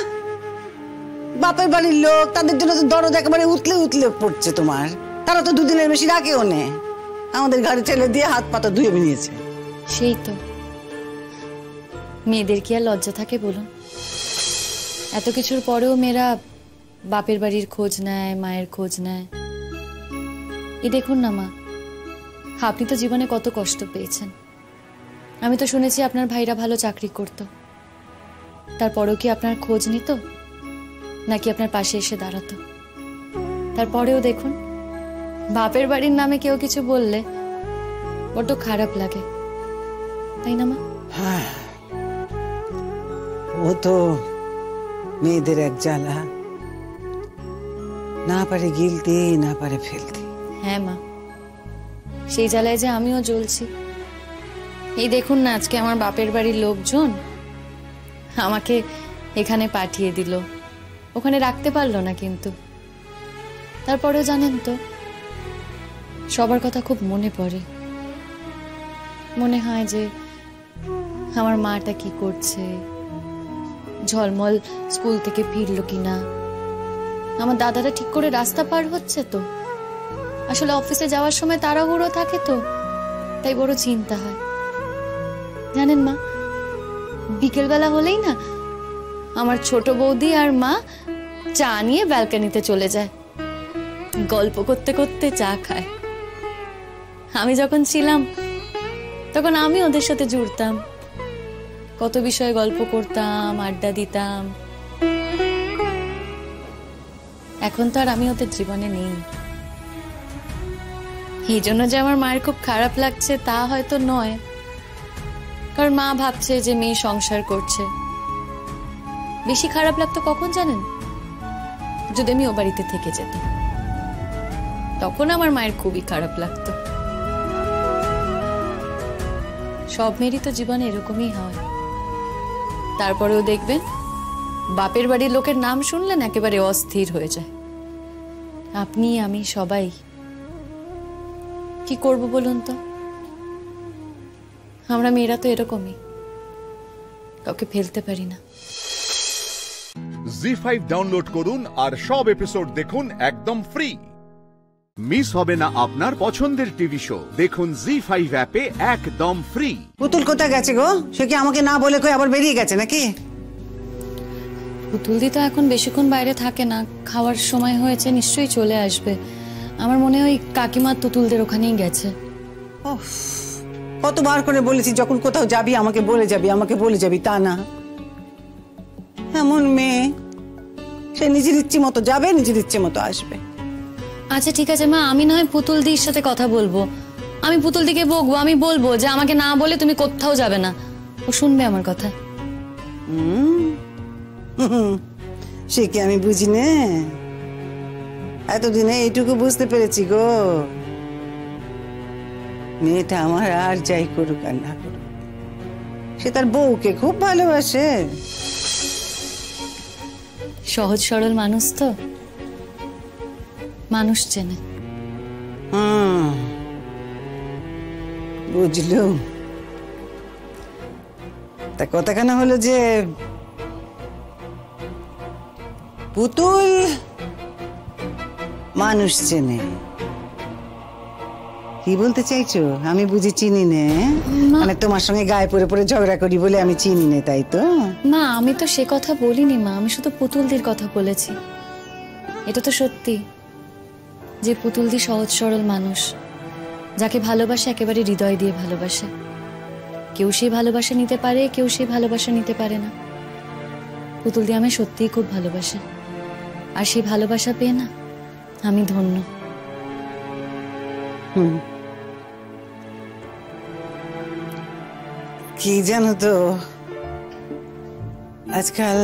বাপের বাড়ির লোক, তাদের জন্য তো দরদ একেবারে উতলে উতলে পড়ছে তোমার। তারা তো দুদিনের বেশি রাখেও নে, আমাদের ঘরে ছেলে দিয়ে হাত পাতা ধুয়ে নিয়েছে। সেই তো, মেয়েদের কি আর লজ্জা থাকে বলুন? এত কিছুর পরেও মেয়েরা বাপের বাড়ির খোঁজ নেয়, মায়ের খোঁজ নেয়। এই দেখুন না মা, আপনি তো জীবনে কত কষ্ট পেয়েছেন। আমি তো শুনেছি আপনার ভাইরা ভালো চাকরি করত, তারপরেও কি আপনার খোঁজ নিত, নাকি আপনার পাশে এসে দাঁড়াতো? তারপরেও দেখুন, বাপের বাড়ির নামে কেউ কিছু বললে বড্ড খারাপ লাগে, তাই না মা? হ্যাঁ ও তো মেয়েদের এক জ্বালা, না পারে গিলতে না পারে ফেলতে। হ্যাঁ মা, সেই জ্বালায় যে আমিও জ্বলছি। এই দেখুন না, আজকে আমার বাপের বাড়ির লোকজন আমাকে এখানে পাঠিয়ে দিল, ওখানে রাখতে পারলো না, কিন্তু তারপরেও জানেন তো সবার কথা খুব মনে পড়ে। মনে হয় যে আমার মাটা কি করছে, ঝলমল স্কুল থেকে ফিরলো কিনা, আমার দাদারা ঠিক করে রাস্তা পার হচ্ছে তো। আসলে অফিসে যাওয়ার সময় তাড়াহুড়ো থাকে তো, তাই বড় চিন্তা হয়। জানেন মা, বিকেলবেলা হলেই না আমার ছোট বৌদি আর মা চা নিয়ে ব্যালকনিতে চলে যায়, গল্প করতে করতে চা খায়। আমি যখন ছিলাম তখন আমি ওদের সাথে জুড়তাম, কত বিষয়ে গল্প করতাম, আড্ডা দিতাম। এখন তো আর আমি ওদের জীবনে নেই। এই জন্য যে আমার মায়ের খুব খারাপ লাগছে তা হয়তো নয়, কারণ মা ভাবছে যে মেয়ে সংসার করছে। বেশি খারাপ লাগতো কখন জানেন? যদি আমি ও বাড়িতে থেকে যেতাম, তখন আমার মায়ের খুবই খারাপ লাগতো। সব মেয়েরই তো জীবনে এরকমই হয়। তারপরেও দেখবেন বাপের বাড়ির লোকের নাম শুনলেন একেবারে অস্থির হয়ে যায়। আপনি, আমি, সবাই। কি করব বলুন তো? আমরা মেয়েরা তো এরকমই, কাউকে ফেলতে পারি না। জি5 ডাউনলোড করুন আর সব এপিসোড দেখুন একদম ফ্রি। মিস হবে না আপনার পছন্দের টিভি শো। দেখুন জি5 অ্যাপে একদম ফ্রি। পুতুল কোথায় গেছে গো? সে কি আমাকে না বলে কই আবার বেরিয়ে গেছে নাকি? পুতুলদি তো এখন বেশিক্ষণ বাইরে থাকে না, খাওয়ার সময় হয়েছে, নিশ্চয়ই চলে আসবে। আমার মনে হয় কাকিমা তুতুলদের ওখানেই গেছে। কতবার করে বলেছি যখন কোথাও যাবি আমাকে বলে যাবি, আমাকে বলে যাবি, তা না। এমন মেয়ে, সে নিজের ইচ্ছে মতো যাবে, নিজের ইচ্ছে মতো আসবে। আচ্ছা ঠিক আছে মা, আমি না হয় পুতুলদির সাথে কথা বলবো। আমি পুতুলদিকে বকবো, আমি বলবো যে আমাকে না বলে তুমি কোথাও যাবে না। ও শুনবে আমার কথা। সে কি আমি বুঝি না? এতদিনে এইটুকু বুঝতে পেরেছি গো, মেয়েটা আমার আর যাই করুক আর না করুক, সে তার বউকে খুব ভালোবাসে। সহজ সরল মানুষ তো, মানুষ চেনে। বুঝলো? তা কথাখানা হলো যে পুতুল মানুষ চেনে। কি বলতে চাইছো? আমি বুঝি চিনি নে? মানে তোমার সঙ্গে গায়ে পড়ে পড়ে ঝগড়া করি বলে আমি চিনি নে, তাই তো? মা আমি তো সে কথা বলিনি মা, আমি শুধু পুতুলদির কথা বলেছি। এটা তো সত্যি যে পুতুলদি সহজ সরল মানুষ, যাকে ভালোবাসে একেবারে হৃদয় দিয়ে ভালোবাসে। কেউ সেই ভালোবাসা নিতে পারে, কেউ সেই ভালোবাসা নিতে পারে না। পুতুলদি আমায় সত্যিই খুব ভালোবাসে, আর সেই ভালোবাসা পেয়ে না আমি ধন্য। কি জানো তো, আজকাল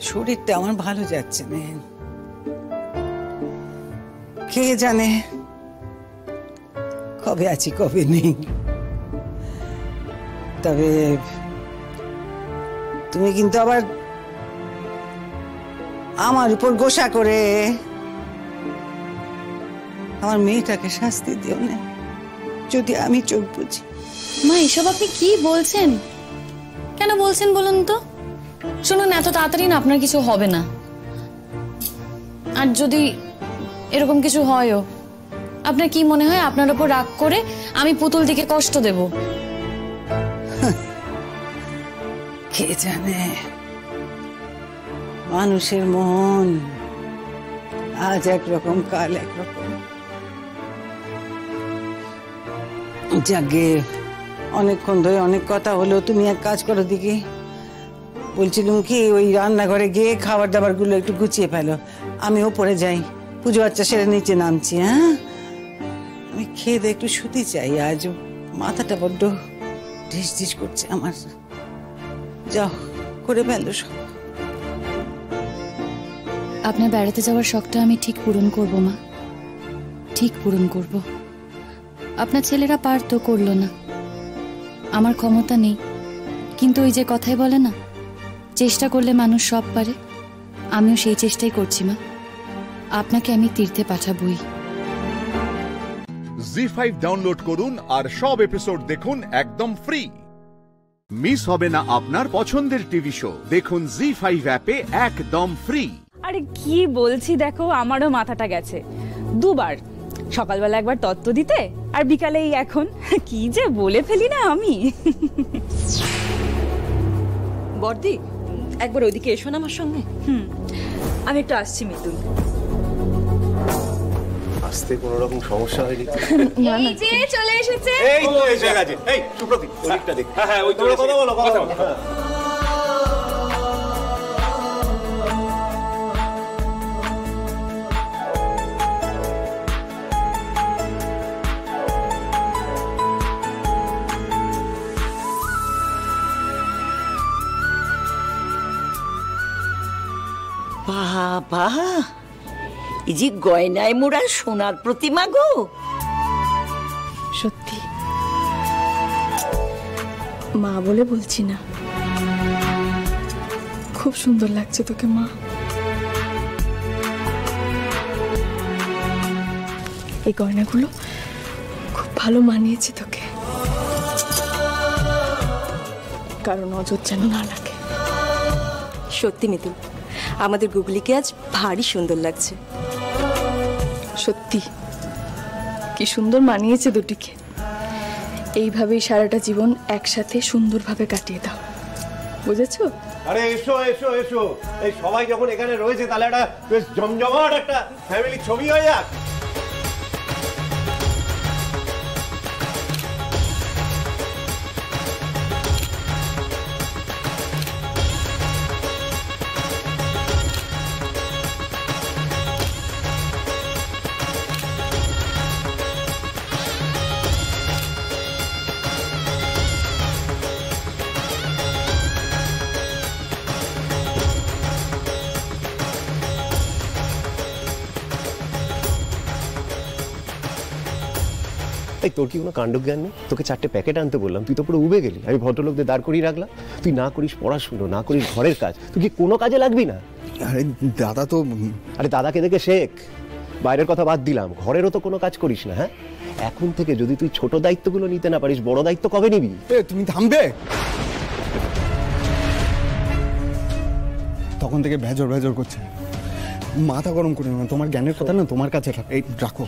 শরীরটা আমার ভালো যাচ্ছে না। কে জানে কবে আছি কবে নেই। তবে তুমি কিন্তু আবার আমার উপর গোসা করে আমার মেয়েটাকে শাস্তি দিও না, যদি আমি চোখ বুঝি। মা এসব আপনি কি বলছেন? কেন বলছেন বলুন তো? শুনুন, এত তাড়াতাড়ি না আপনার কিছু হবে না। আর যদি এরকম কিছু হয়ও, আপনার কি মনে হয় আপনার উপর রাগ করে আমি পুতুলদিকে কষ্ট দেব? কে জানে, মানুষের মন আজ একরকম কাল একরকম। যাকে অনেকক্ষণ ধরে অনেক কথা হলো, তুমি এক কাজ করো দিকে, বলছিলাম কি ওই রান্নাঘরে গিয়ে খাবার দাবার গুলো একটু গুছিয়ে ফেলো, আমি ওপরে যাই, পুজো আচ্ছা সেরে নিচে নামছি। হ্যাঁ, আমি খেয়ে দিয়ে একটু শুতে চাই, আজ মাথাটা বড্ড ঢিস ঢিস করছে আমার। যাও করে ফেলো সব। আপনার বেড়াতে যাওয়ার শখটা আমি ঠিক পূরণ করব মা, ঠিক পূরণ করব। আপনার ছেলেরা পারতো, করলো না। আমার ক্ষমতা নেই, কিন্তু ওই যে কথাই বলে না, চেষ্টা করলে মানুষ সব পারে। আমিও সেই চেষ্টাই করছি মা। আপনাকে আমি তীর্থে পাঠাবই। জি5 ডাউনলোড করুন আর সব এপিসোড দেখুন একদম ফ্রি। মিস হবে না আপনার পছন্দের টিভি শো, দেখুন জি5 অ্যাপে একদম ফ্রি। আরে কি বলছি দেখো, আমারও মাথাটা গেছে দুবার। সকালবেলা একবার তত্ত্ব দিতে, আর বিকালে এখন কি যে বলে ফেলি না আমি। বর্দি, একবার ওইদিকে এসো না আমার সঙ্গে। আমি একটু আসছি মিতুল। আসতে কোনো রকম সমস্যা হয়নি? এই যে চলে এসেছে। এই তো এসে গেছে। এই সুপ্রতীক, ওদিকটা দেখ। হ্যাঁ হ্যাঁ, ওই তো কথা বলো, কথা বলো। বাবা, এই যে গয়নায় মোড়া সোনার প্রতিমা গো। সত্যি মা বলে বলছি না, খুব সুন্দর লাগছে তোকে মা। এই গয়নাগুলো খুব ভালো মানিয়েছে তোকে, কারণ নজর যেন না লাগে। সত্যি মিতুল, আমাদের গুগলিকে আজ ভারী সুন্দর লাগছে। সত্যি কি সুন্দর মানিয়েছে দুটিকে। এইভাবেই সারাটা জীবন একসাথে সুন্দরভাবে কাটিয়ে দাও, বুঝেছো? আরে এসো এসো এসো, এই সবাই যখন এখানে রয়েছে তাহলে একটা বেশ জমজমাট একটা ফ্যামিলি ছবি হয়ে যাক। এই তোর কি কোনো কাণ্ডজ্ঞান নেই? তোকে 4টে প্যাকেট আনতে বললাম, তুই তো পুরো উবে গেলি। আমি ভদ্রলোকদের দাঁড় করিয়ে রাখলাম, তুই না করিস পড়াশুনো, না করিস ঘরের কাজ, তুই কি কোনো কাজে লাগবি না? আরে দাদা তো, আরে দাদাকে দেখে শেখ। বাইরের কথা বাদ দিলাম, ঘরেরও তো কোনো কাজ করিস না। হ্যাঁ, এখন থেকে যদি তুই ছোট দায়িত্বগুলো নিতে না পারিস, বড় দায়িত্ব কবে নিবি? তুমি থামবে? তখন থেকে ভেজর ভেজর করছে, মাথা গরম করে না, তোমার জ্ঞানের কথা না তোমার কাছে থাক। এই রাখো।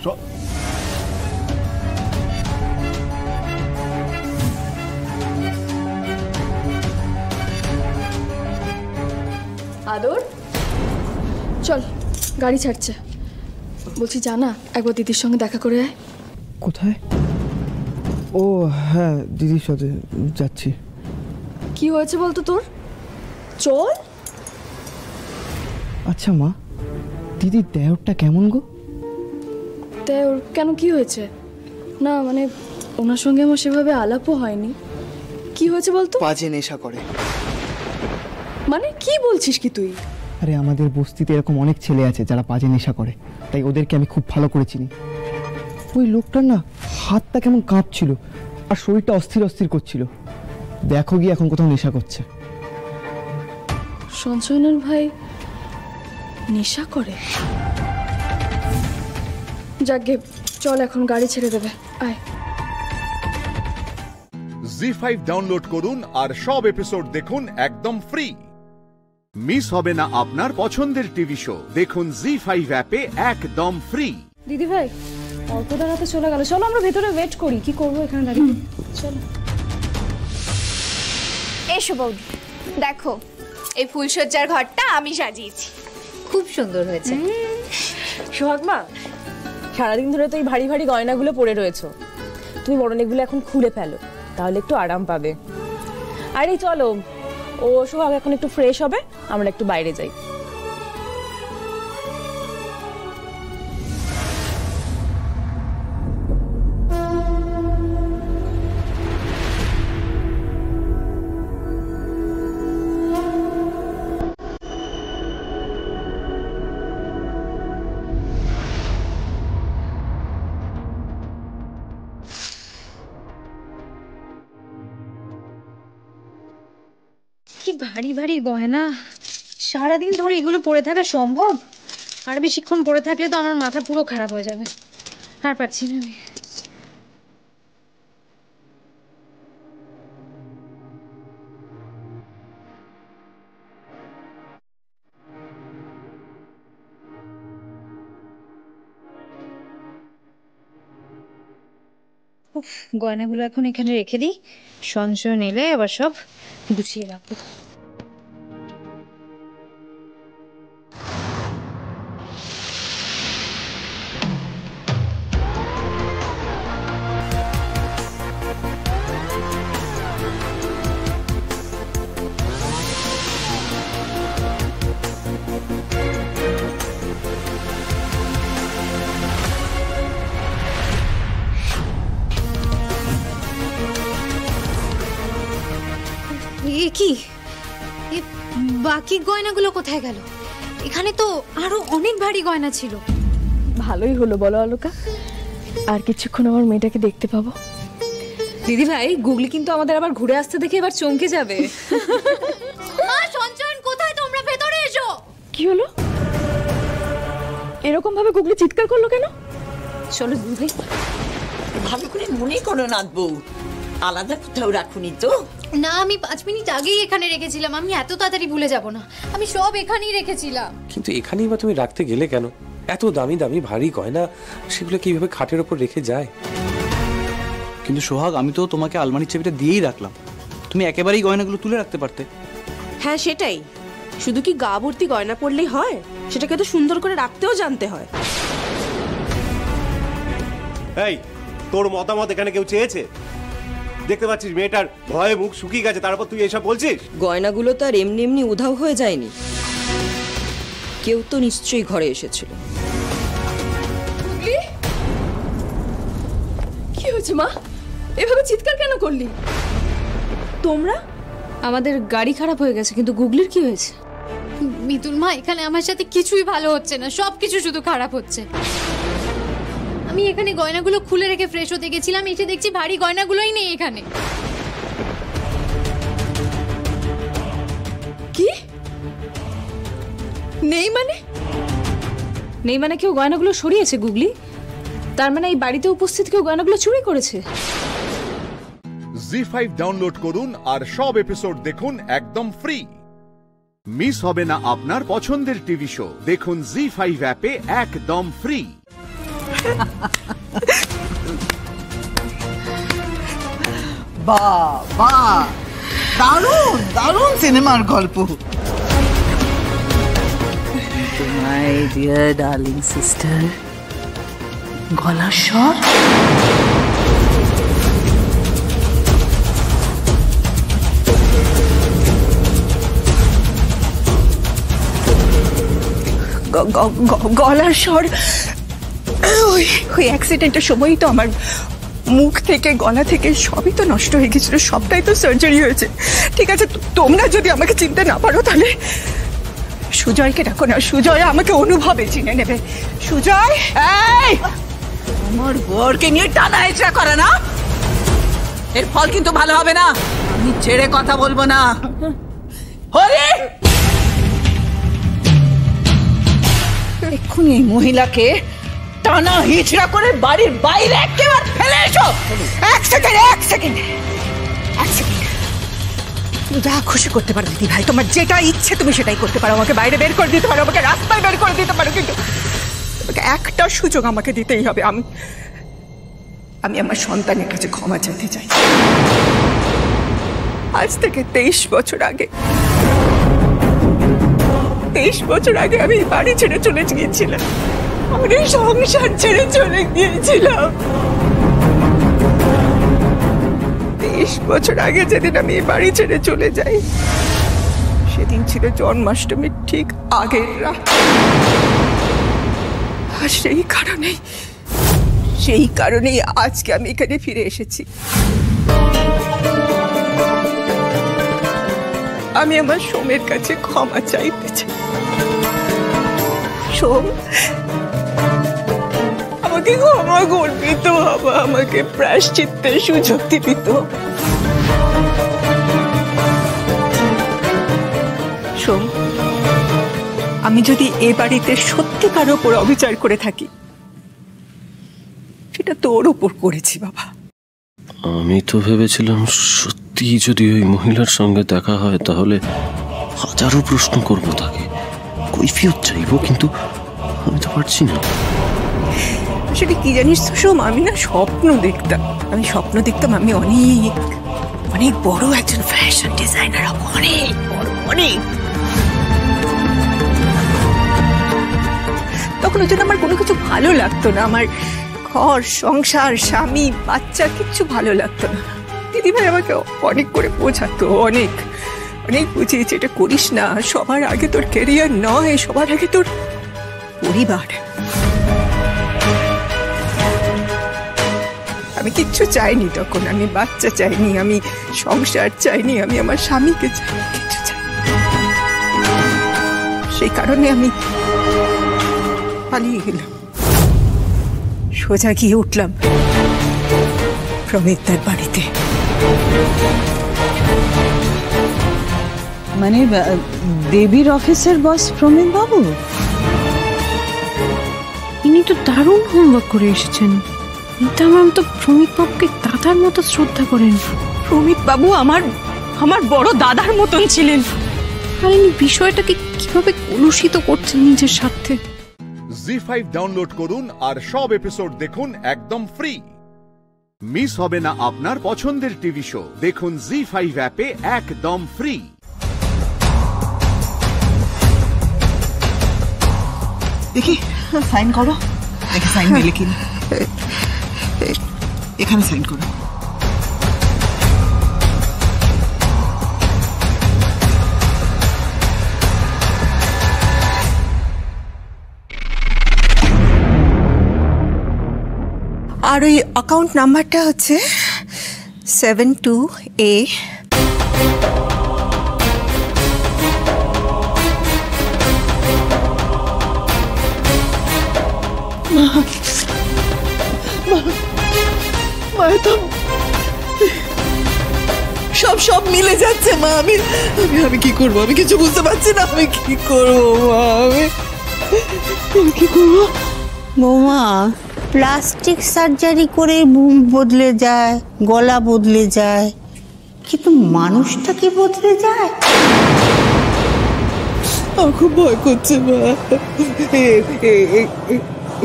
আদর চল, গাড়ি ছাড়ছে। বলছি জানা, একবার দিদির সঙ্গে দেখা করে আয়। কোথায়? ও হ্যাঁ, দিদির সাথে যাচ্ছি। কি হয়েছে বলতো তোর? চল। আচ্ছা মা, দিদির দেহটা কেমন গো? দেহ কেন, কি হয়েছে? না মানে ওনার সঙ্গে আমার সেভাবে আলাপও হয়নি। কি হয়েছে বলতো? বাজে নেশা করে। মানে কি বলছিস কি তুই? আরে আমাদের বস্তিতে এরকম অনেক ছেলে আছে যারা বাজে নেশা করে, তাই ওদেরকে আমি খুব ভালো করে চিনি। ওই লোকটার না হাতটা কেমন কাঁপছিল আর শরীরটা অস্থির অস্থির করছিল। দেখো গিয়ে এখন কোথাও নেশা করছে। সঞ্চয়নের ভাই নেশা করে? যাকে চল, এখন গাড়ি ছেড়ে দেবে, আয়। জি5 ডাউনলোড করুন আর সব এপিসোড দেখুন একদম ফ্রি। মিস হবে না আপনার পছন্দের টিভি শো, দেখুন জি5 অ্যাপে একদম ফ্রি। দিদি ভাই অল্প দাঁড়াতে চলে গেল, চলো আমরা ভেতরে ওয়েট করি। কি করবো এখানে দাঁড়িয়ে? চলো। এসো বৌদি, দেখো এই ফুলসজ্জার ঘরটা আমি সাজিয়েছি। খুব সুন্দর হয়েছে। সোহাগ মা, সারাদিন ধরে তো এই ভারী ভারী গয়নাগুলো পরে রয়েছো, তুমি বরং এগুলো এখন খুলে ফেলো, তাহলে একটু আরাম পাবে। আরে চলো, ও সোহাগ এখন একটু ফ্রেশ হবে, আমরা একটু বাইরে যাই। কি ভারী ভারী গয়না, সারাদিন ধরে এগুলো পরে থাকা সম্ভব? আর বেশিক্ষণ পরে থাকলে তো আমার মাথা পুরো খারাপ হয়ে যাবে, আর পারছি না আমি। গয়নাগুলো এখন এখানে রেখে দিই, সঞ্চয় নিলে আবার সব গুছিয়ে রাখবো। কি বাকি গয়নাগুলো কোথায় গেল? এখানে তো আরো অনেক ভারী গয়না ছিল। ভালোই হলো বলো আলোকা, আর কিছুক্ষণ আমার মেয়েটাকে দেখতে পাবো। দিদি ভাই, গুগলি কিন্তু আমাদের আবার ঘুরে আসতে দেখে এবার চমকে যাবে। মা, সঞ্চয়ন কোথায়? তোমরা ভেতরে এসো। কি হলো? এরকম ভাবে গুগলি চিৎকার করলো কেন? চলো দিদি, ভালো করে মনে করো নাথ বউ, আলাদা কোথাও রাখুনি তো? না, আমি 5 মিনিট আগেই এখানে রেখেছিলাম। আমি এত তাড়াতাড়ি ভুলে যাব না, আমি সব এখানেই রেখেছিলাম। কিন্তু এখানেই বা তুমি রাখতে গেলে কেন? এত দামি দামি ভারী গয়না, সেগুলো কিভাবে খাটের ওপর রেখে যায়? কিন্তু সোহাগ, আমি তো তোমাকে আলমারির চাবিটা দিয়েই রাখলাম, তুমি একেবারেই গয়নাগুলো তুলে রাখতে পারতে। হ্যাঁ সেটাই, শুধু কি গা ভর্তি গয়না পড়লেই হয়? সেটাকে তো সুন্দর করে রাখতেও জানতে হয়। এই, তোর মতামত এখানে কেউ চেয়েছে? দেখতে পাচ্ছিস মেয়েটার ভয়ে মুখ শুকিয়ে গেছে, তারপর তুই এসব বলছিস? গয়নাগুলো তো আর এমনি এমনি উধাও হয়ে যায়নি, কেউ তো নিশ্চয়ই ঘরে এসেছিল। কি হয়েছে মা? এভাবে চিৎকার কেন করলি? তোমরা? আমাদের গাড়ি খারাপ হয়ে গেছে, কিন্তু গুগলির কি হয়েছে? মিতুল মা, এখানে আমার সাথে কিছুই ভালো হচ্ছে না, সবকিছু শুধু খারাপ হচ্ছে। আমি এখানে গয়নাগুলো খুলে রেখে ফ্রেশ হতে গেছিলাম, এসে দেখছি ভারী গয়নাগুলোই নেই এখানে। কি নেই মানে? নেই মানে কেউ গয়নাগুলো সরিয়েছে গুগলি? তার মানে এই বাড়িতে উপস্থিত কেউ গয়নাগুলো চুরি করেছে? জি5 ডাউনলোড করুন আর সব এপিসোড দেখুন একদম ফ্রি। মিস হবে না আপনার পছন্দের টিভি শো। দেখুন জি5 অ্যাপে একদম ফ্রি। বাবা, দারুণ দারুণ সিনেমার গল্প। মাই ডিয়ার ডার্লিং সিস্টার, গলার স্বর গলার স্বর ওই অ্যাক্সিডেন্টের সময়ই তো আমার মুখ থেকে গলা থেকে সবই তো নষ্ট হয়ে গেছিল, সবটাই তো সার্জারি হয়েছে। ঠিক আছে, তোমরা যদি আমাকে চিনতে না পারো তাহলে সুজয়কে ডাকো না, সুজয় আমাকে অনুভবে চিনে নেবে। সুজয়, আমার বরকে নিয়ে টানা হেঁচড়া করে না, এর ফল কিন্তু ভালো হবে না। আমি ছেড়ে কথা বলবো না। হরি, এক্ষুনি এই মহিলাকে টানা হিচড়া করে বাড়ির বাইরে একেবারে ফেলে এসো। এক সেকেন্ড তুমি যা খুশি করতে পারো দিদি ভাই, তোমার যেটা ইচ্ছে তুমি সেটাই করতে পারো। আমাকে বাইরে বের করে দিতে পারো, আমাকে রাস্তায় বের করে দিতে পারো, কিন্তু তোমাকে একটা সুযোগ আমাকে দিতেই হবে। আমি আমার সন্তানের কাছে ক্ষমা চাইতে চাই। আজ থেকে 23 বছর আগে আমি বাড়ি ছেড়ে চলে গিয়েছিলাম, আমার এই সংসার ছেড়ে চলে গিয়েছিলাম। 23 বছর আগে যেদিন আমি বাড়ি ছেড়ে চলে যাই, সেদিন ছিল জন্মাষ্টমীর ঠিক আগের রাত। আর সেই কারণেই আজকে আমি এখানে ফিরে এসেছি। আমি আমার সোমের কাছে ক্ষমা চাইতে চাই। সোম, আমাকে ক্ষমা করবি তো বাবা, আমাকে প্রায়শ্চিত্তের সুযোগ দিবি তো। সোম, আমি যদি এ বাড়িতে সত্যিকার ওপর অবিচার করে থাকি, সেটা তোর ওপর করেছি বাবা। আমি তো ভেবেছিলাম সত্যি যদি ওই মহিলার সঙ্গে দেখা হয় তাহলে হাজারো প্রশ্ন করবো, তাকে কৈফিয়ত চাইবো, কিন্তু আমি তো পারছি না। আসলে কি জানিস তো সোম, আমি স্বপ্ন দেখতাম আমি অনেক বড় একজন ফ্যাশন ডিজাইনার হব, অনেক। তখন ওই জন্য আমার কোনো কিছু ভালো লাগতো না, আমার ঘর সংসার স্বামী বাচ্চা কিচ্ছু ভালো লাগতো না। দিদিভাই আমাকে অনেক করে বোঝাতো, অনেক বুঝিয়েছে, এটা করিস না, সবার আগে তোর ক্যারিয়ার নয়, সবার আগে তোর পরিবার। আমি কিচ্ছু চাইনি তখন, আমি বাচ্চা চাইনি, আমি সংসার চাইনি, আমি আমার স্বামীকে চাইনি, কিচ্ছু চাই। সেই কারণে আমি পালিয়ে গেলাম, সোজা গিয়ে উঠলাম প্রমিতদার বাড়িতে। মানে দেবীর অফিসের বস প্রমিত বাবু? ইনি তো দারুণ হোমওয়ার্ক করে এসেছেন। মিতা ম্যাম তো প্রমিত বাবুকে দাদার মতো শ্রদ্ধা করেন। প্রমিত বাবু আমার বড় দাদার মতন ছিলেন। আর ইনি বিষয়টাকে কিভাবে কলুষিত করছেন নিজের স্বার্থে। জি5 ডাউনলোড করুন আর সব এপিসোড দেখুন একদম ফ্রি। মিস হবে না আপনার পছন্দের টিভি শো। দেখুন জি5 অ্যাপে একদম ফ্রি। দেখি সাইন করো, দেখি সাইন দিলে কি। এখানে সাইন করো। আর ওই অ্যাকাউন্ট নাম্বারটা হচ্ছে 72A সব মিলে যাচ্ছে মা। আমি কি করবো? আমি কিছু বুঝতে পারছি না। আমি কি করবো মা? আমি কি করবো? বৌমা, প্লাস্টিক সার্জারি করে মুখ বদলে যায়, গলা বদলে যায়, কিন্তু মানুষটা কি বদলে যায়? আমার খুব ভয় করছে মা।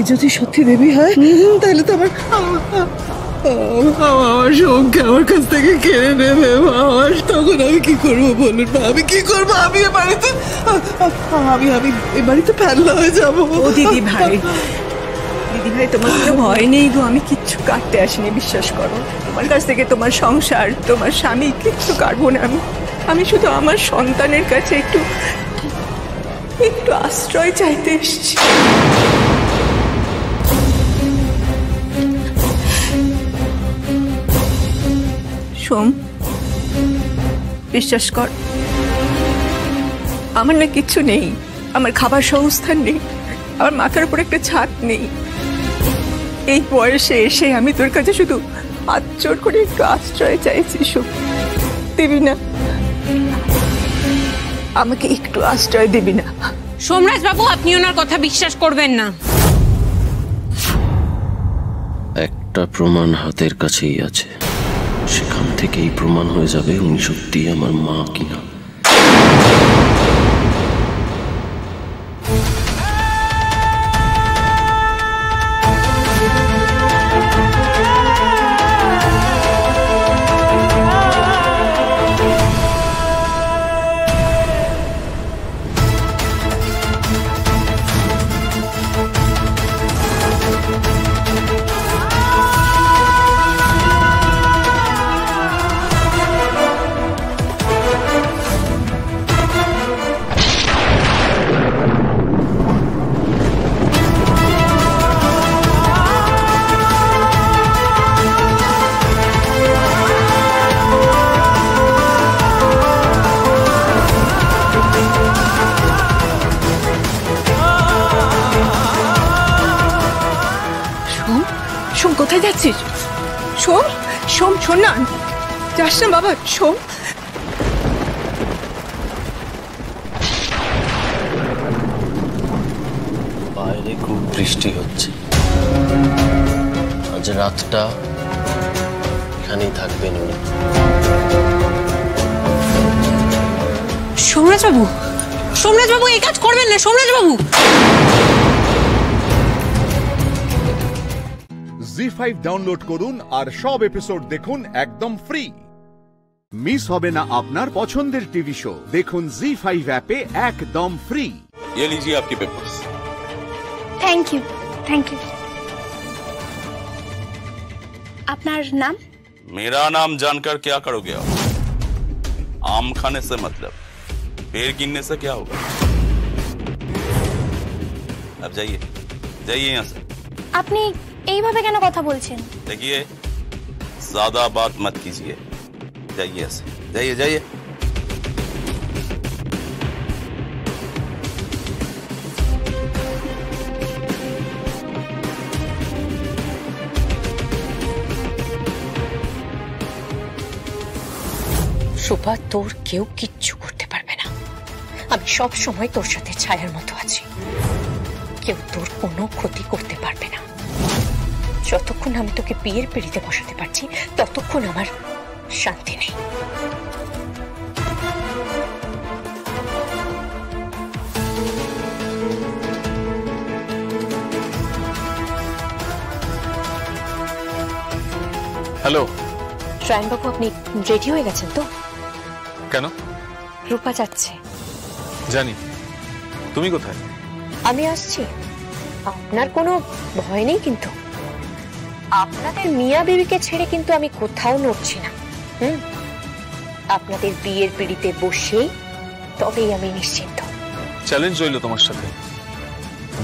যদি সত্যি দেবী হয় তাহলে তো আমার সঙ্গে আমার কাছ থেকে কেড়ে নেবে মা। তখন আমি কি করবো বলুন মা? আমি কি করবো? আমি এ বাড়িতে ফেললা হয়ে যাবো। ও দিদি ভাই, দিদি ভাই তোমার কোনো ভয় নেই গো। আমি কিচ্ছু কাটতে আসিনি, বিশ্বাস করো। তোমার কাছ থেকে তোমার সংসার, তোমার স্বামী কিচ্ছু কাটবো না। আমি শুধু আমার সন্তানের কাছে একটু আশ্রয় চাইতে এসেছি। সোম, বিশ্বাস কর, আমার না কিচ্ছু নেই। আমার খাবার সংস্থান নেই, আমার মাথার উপর একটা ছাদ নেই। এই বয়সে এসে আমি তোর কাছে শুধু হাত জোড় করে একটু আশ্রয় চাইছি। সোম, দিবি না? আমাকে একটু আশ্রয় দিবি না? সোমরাজ বাবু, আপনি ওনার কথা বিশ্বাস করবেন না। একটা প্রমাণ হাতের কাছেই আছে, সেখান থেকেই প্রমাণ হয়ে যাবে উনি সত্যি আমার মা কিনা। কোথায় যাচ্ছিস? সোম, সোম শোন না, যাস না বাবা। সোম, বাইরে খুব বৃষ্টি হচ্ছে, আজ রাতটা এখানেই থাকবেন উনি। সোমরাজ বাবু, সোমরাজ বাবু এই কাজ করবেন না। সোমরাজ বাবু, জি5 ডাউনলোড করুন আর সব এপিসোড দেখুন একদম ফ্রি। মিস হবে না আপনার পছন্দের টিভি শো, দেখুন জি5 অ্যাপে একদম ফ্রি। ये लीजिए आपके papers. Thank you, thank you. আপনার নাম? मेरा नाम जानकर क्या करोगे आप? आम खाने से मतलब, पेड़ गिनने से क्या होगा? अब जाइए, जाइए यहाँ से। আপনি এইভাবে কেন কথা বলছেন? देखिए, ज्यादा बात मत कीजिए, जाइए ऐसे, जाइए जाइए। সুভা, তোর কেউ কিচ্ছু করতে পারবে না। আমি সব সময় তোর সাথে ছায়ার মতো আছি, কেউ তোর কোনো ক্ষতি করতে পারবে না। যতক্ষণ আমি তোকে বিয়ের পিড়িতে বসাতে পারছি ততক্ষণ আমার শান্তি নেই। হ্যালো রায়নবাবু, আপনি রেডি হয়ে গেছেন তো? কেন? রূপা যাচ্ছে। জানি। তুমি কোথায়? আমি আসছি। আপনার কোনো ভয় নেই কিন্তু? আপনাদের মিয়া বিবিকে ছেড়ে কিন্তু আমি কোথাও নড়ছি না। আপনাদের বিয়ের পিড়িতে বসেই তবেই আমি নিশ্চিন্ত। চ্যালেঞ্জ রইল তোমার সাথে,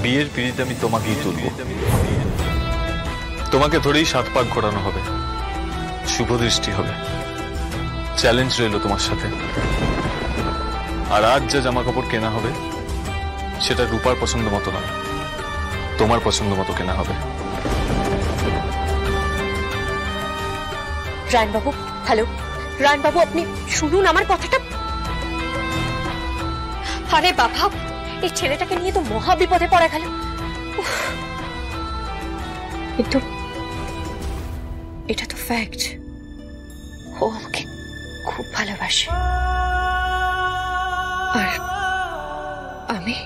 বিয়ের পিড়িতে আমি তোমাকেই তুলব। তোমাকে ধরেই 7 পাক ঘোরানো হবে, শুভ দৃষ্টি হবে। চ্যালেঞ্জ রইল তোমার সাথে। আর আজ যে জামা কাপড় কেনা হবে সেটা রূপার পছন্দ মতো নয়, তোমার পছন্দ মতো কেনা হবে। রায়নবাবু, হ্যালো রায়নবাবু, আপনি শুনুন আমার কথাটা। আরে বাবা, এই ছেলেটাকে নিয়ে তো মহা বিপদে পড়ে গেল। কিন্তু এটা তো ফ্যাক্ট, ও আমাকে খুব ভালোবাসে। আর আমি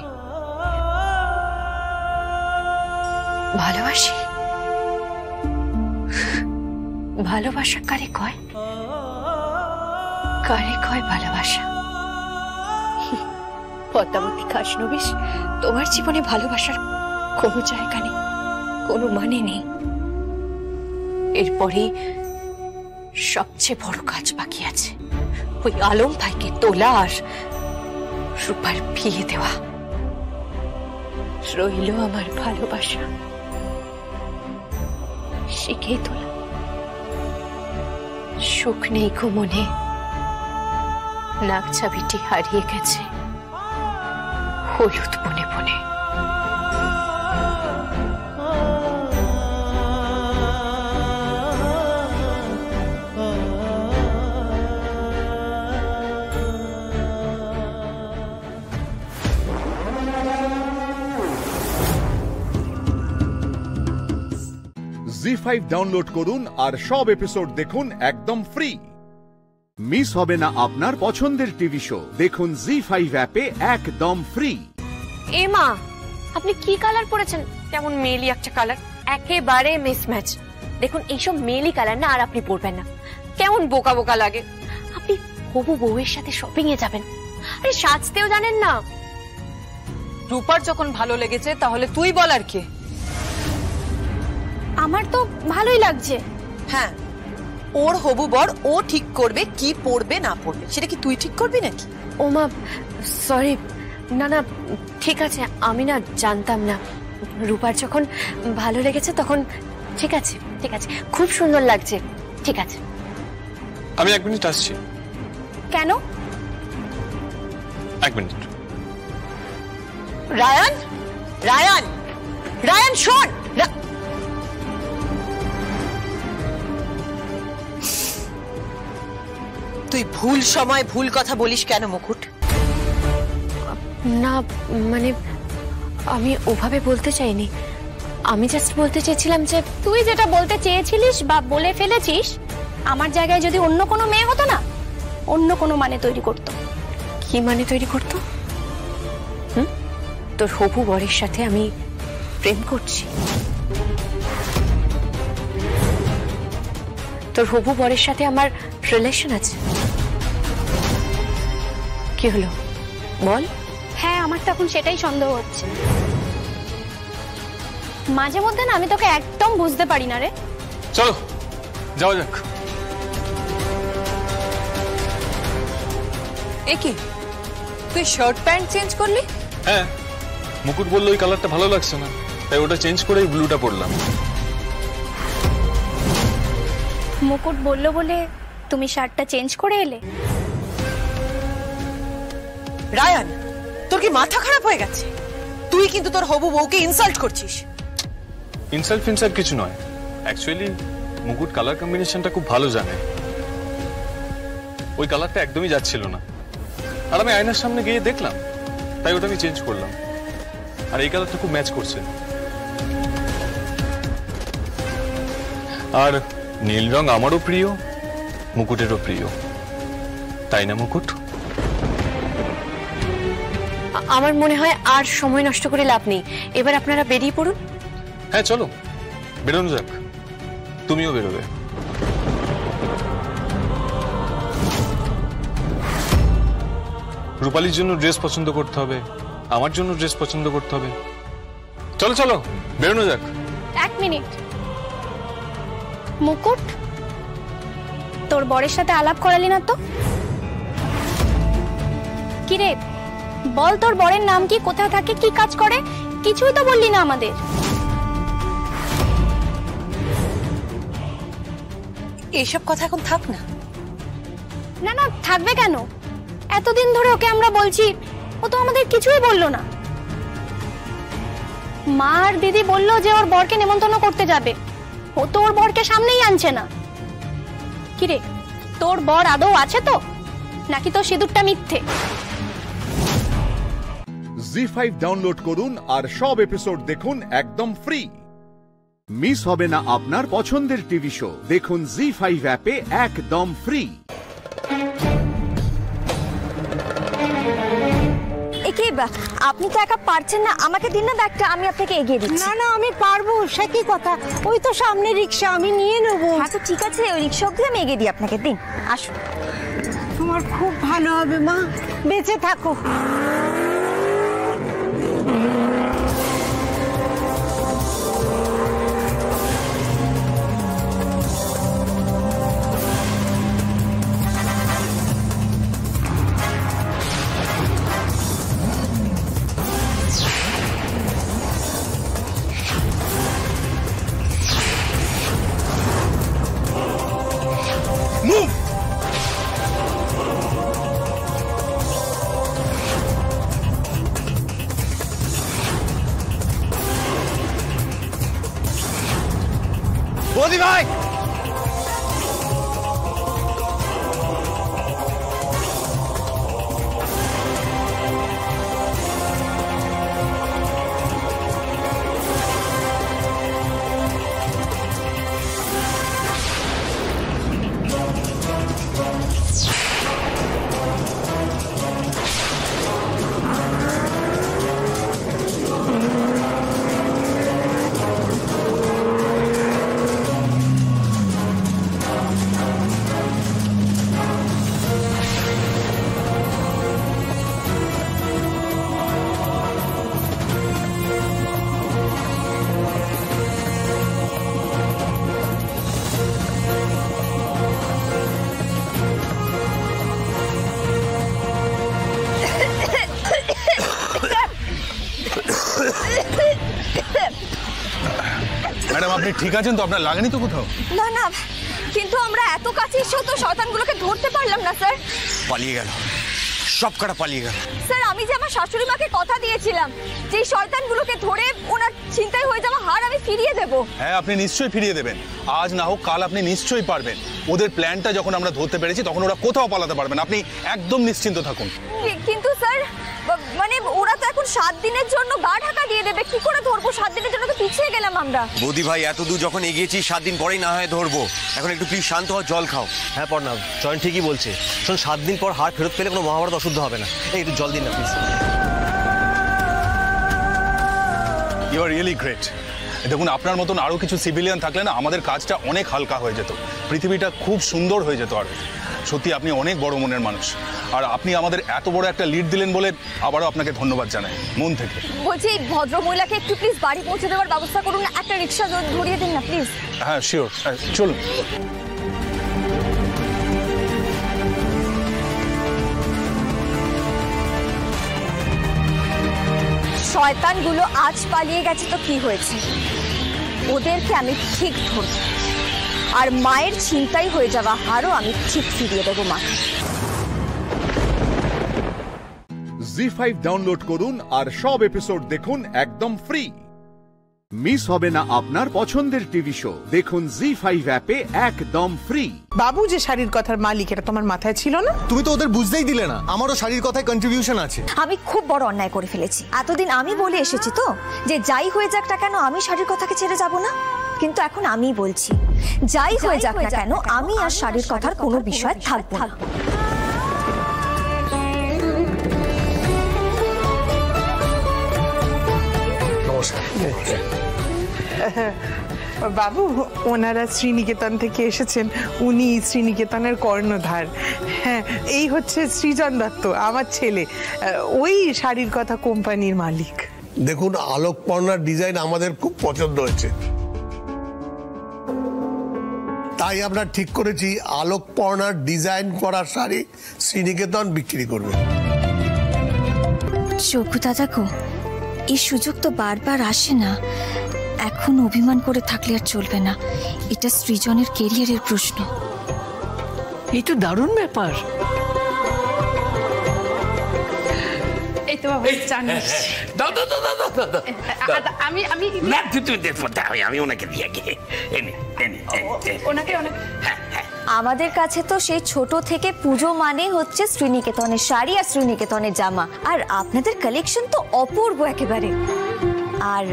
ভালোবাসি? ভালোবাসা কারে কয়? কারে কয় ভালোবাসা? পদ্মাবতী খাসনবিশ, তোমার জীবনে ভালোবাসার কোনো জায়গা নেই, কোনো মানে নেই। এরপরে সবচেয়ে বড় কাজ বাকি আছে, ওই আলম ভাইকে তোলা আর রূপার বিয়ে দেওয়া। রইল আমার ভালোবাসা, শিখেই তোলা। সুখ নেই গো মনে, নাকছাবিটি হারিয়ে গেছে হলুদ বনে বনে। জি5 ডাউনলোড করুন আর সব এপিসোড দেখুন একদম ফ্রি। মিস হবে না আপনার পছন্দের টিভি শো, দেখুন জি5 অ্যাপে একদম ফ্রি। এ মা, আপনি কি কালার পরেছেন? কেমন মেলি একটা কালার, একেবারে মিসম্যাচ। দেখুন এইসব মেলি কালার না আর আপনি পরবেন না, কেমন বোকা বোকা লাগে। আপনি হবু বউয়ের সাথে শপিং এ যাবেন, আরে সাজতেও জানেন না। রূপার যখন ভালো লেগেছে তাহলে তুই বল আর কে? আমার তো ভালোই লাগছে। হ্যাঁ, ওর হবু বর ও ঠিক করবে কি পড়বে না পড়বে, সেটা কি তুই ঠিক করবি নাকি? ও মা সরি, না না ঠিক আছে, আমি না জানতাম না। রূপার যখন ভালো লেগেছে তখন ঠিক আছে, ঠিক আছে, খুব সুন্দর লাগছে, ঠিক আছে। আমি 1 মিনিট আসছি। কেন? 1 মিনিট। রায়ান, রায়ান, রায়ান শোন। তুই ভুল সময় ভুল কথা বলিস কেন মুকুট? না মানে আমি ওভাবে বলতে চাইনি, আমি জাস্ট বলতে চেয়েছিলাম যে তুই যেটা বলতে চেয়েছিলিস বা বলে ফেলেছিস, আমার জায়গায় যদি অন্য কোনো মেয়ে হতো না, অন্য কোনো মানে তৈরি করতো। কি মানে তৈরি করতো? তোর হবু বরের সাথে আমি প্রেম করছি, তোর হবু বরের সাথে আমার রিলেশন আছে। কি হলো বল? হ্যাঁ, আমার তো এখন সেটাই সন্দেহ হচ্ছে। মাঝে মধ্যে না আমি তোকে একদম বুঝতে পারি না রে। চলো যাওয়া যাক। এ কি, তুই শার্ট প্যান্ট চেঞ্জ করলি? হ্যাঁ, মুকুট বললো ওই কালারটা ভালো লাগছে না, তাই ওটা চেঞ্জ করে এই ব্লুটা পরলাম। মুকুট বললো বলে তুমি শার্টটা চেঞ্জ করে এলে? রায়ান, তোর কি মাথা খারাপ হয়ে গেছে? তুই কিন্তু তোর হবু বউকে ইনসাল্ট করছিস। ইনসাল্ট ফিনসাল্ট কিছু নয়, অ্যাকচুয়ালি মুকুট কালার কম্বিনেশনটা খুব ভালো জানে। ওই কালারটা একদমই যাচ্ছিল না, আর আমি আয়নার সামনে গিয়ে দেখলাম, তাই ওটা আমি চেঞ্জ করলাম। আর এই কালারটা খুব ম্যাচ করছে। আর নীল রং আমারও প্রিয়, মুকুটেরও প্রিয়, তাই না মুকুট? আমার মনে হয় আর সময় নষ্ট করে লাভ নেই, এবার আপনারা বেরিয়ে পড়ুন। হ্যাঁ চলো বেরোনো যাক, তুমিও বেরোবে। রূপালীর জন্য ড্রেস পছন্দ করতে হবে, আমার জন্য ড্রেস পছন্দ করতে হবে। চলো চলো বেরোনো যাক। 1 মিনিট। মুকুট, তোর বরের সাথে আলাপ করালি না তো? কি রে বল, তোর বরের নাম কি, কোথায় থাকে, কি কাজ করে? কিছুই তো বললি না আমাদের। এইসব কথা এখন থাক না। না না থাকবে কেন? এতদিন ধরে ওকে আমরা বলছি, ও তো আমাদের কিছুই বললো না। মা আর দিদি বললো যে ওর বরকে নেমন্তন্ন করতে যাবে, ও তো ওর বরকে সামনেই আনছে না। কিরে, তোর বর আদৌ আছে তো, নাকি তোর সিঁদুরটা মিথ্যে? জি5 ডাউনলোড করুন আর সব এপিসোড দেখুন একদম ফ্রি। মিস হবে না আপনার পছন্দের টিভি শো, দেখুন জি5 অ্যাপে একদম ফ্রি। এ একে আপনি তো একা পারছেন না, আমাকে দিন না ব্যাগটা, আমি আপনাকে এগিয়ে দিচ্ছি। না না আমি পারবো, সে কি কথা, ওই তো সামনে রিক্সা, আমি নিয়ে নেবো। হ্যাঁ তো ঠিক আছে, ওই রিক্সা অব্দি আমি এগিয়ে দিই আপনাকে, দিন আসুন। তোমার খুব ভালো হবে মা, বেঁচে থাকো। বৌদি ভাই, ম্যাডাম আপনি ঠিক আছেন তো? আপনার লাগেনি তো কোথাও? না না, কিন্তু আমরা এত কাছে এসেও তো শয়তানগুলোকে ধরতে পারলাম না স্যার। পালিয়ে গেল, সব কটা পালিয়ে গেল। স্যার আমি যে আমার শাশুড়ি মাকে কথা দিয়েছিলাম যে শয়তানগুলোকে ধরে ওনার চিন্তায় হয়ে যাওয়া হার আমি ফিরিয়ে দেব। হ্যাঁ আপনি নিশ্চয়ই ফিরিয়ে দেবেন, আজ না হোক কাল আপনি নিশ্চয়ই পারবেন। ওদের প্ল্যানটা যখন আমরা ধরতে পেরেছি তখন ওরা কোথাও পালাতে পারবেন, আপনি একদম নিশ্চিন্ত থাকুন। কিন্তু স্যার মানে ওরা তো এখন 7 দিনের জন্য গা ঢাকা দিয়ে দেবে, কি করে ধরবো? 7 দিনের জন্য তো পিছিয়ে গেলাম আমরা। বৌদি ভাই এত দূর যখন এগিয়েছি 7 দিন পরেই না হয় ধরবো, এখন একটু প্লিজ শান্ত হও, জল খাও। হ্যাঁ পর্ণব, জয়ন ঠিকই বলছে। শোন 7 দিন পর হার ফেরত পেলে কোনো মহাভারত অশুদ্ধ হবে না। এই একটু জল দিন না please. You are really great. দেখুন আপনার মতন আরও কিছু সিভিলিয়ান থাকলে না আমাদের কাজটা অনেক হালকা হয়ে যেত, পৃথিবীটা খুব সুন্দর হয়ে যেত। আর সত্যি আপনি অনেক বড় মনের মানুষ, আর আপনি আমাদের এত বড় একটা লিড দিলেন বলে আবারও আপনাকে ধন্যবাদ জানাই মন থেকে। বলছি এই ভদ্র মহিলাকে একটু প্লিজ বাড়ি পৌঁছে দেওয়ার ব্যবস্থা করুন না, একটা রিক্সা ধরিয়ে দিন না প্লিজ। হ্যাঁ শিওর, চলুন। শয়তানগুলো আজ পালিয়ে গেছে তো কি হয়েছে, ওদেরকে আমি ঠিক ধরব, আর মায়ের চিন্তাই হয়ে যাওয়া হারও আমি ঠিক ফিরিয়ে দেবো মা। জি5 ডাউনলোড করুন আর সব এপিসোড দেখুন একদম ফ্রি। মিস হবে না আপনার পছন্দের টিভি শো, দেখুন জি5 অ্যাপে একদম ফ্রি। বাবু যে শাড়ির কথার মালিক, এটা তোমার মাথায় ছিল না? তুমি তো ওদের বুঝতেই দিলে না, আমারও শাড়ির কথায় কন্ট্রিবিউশন আছে। আমি খুব বড় অন্যায় করে ফেলেছি। এতদিন আমি বলে এসেছি তো যে যাই হয়ে যাক না কেন আমি শাড়ির কথাকে ছেড়ে যাব না, কিন্তু এখন আমি বলছি যাই হয়ে যাক না কেন আমি আর শাড়ির কথার কোনো বিষয় থাকবো না। বাবু ওনারা শ্রীনিকেতন থেকে এসেছেন, উনি শ্রীনিকেতনের কর্ণধার। হ্যাঁ এই হচ্ছে সৃজন দত্ত, আমার ছেলে, ওই শাড়ির কথা কোম্পানির মালিক। দেখুন আলোক পর্ণার ডিজাইন আমাদের খুব পছন্দ হয়েছে, তাই আমরা ঠিক করেছি আলোক পর্ণার ডিজাইন করা শাড়ি শ্রীনিকেতন বিক্রি করবে। চোখু দাদা গো, এই সুযোগ তো বারবার আসে না, এখন অভিমান করে থাকলে আর চলবে না। এটা সৃজনের ক্যারিয়ারের প্রশ্ন। এই তো দারুণ ব্যাপার। এই তো বাবা জানিস আমি ওনাকে দিয়ে গিয়ে ওনাকে আমাদের কাছে তো সেই ছোট থেকে পুজো মানে হচ্ছে শ্রীনিকেতনের শাড়ি আর শ্রীনিকেতনের জামা, আর আপনাদের কালেকশন তো অপূর্ব একেবারে। আর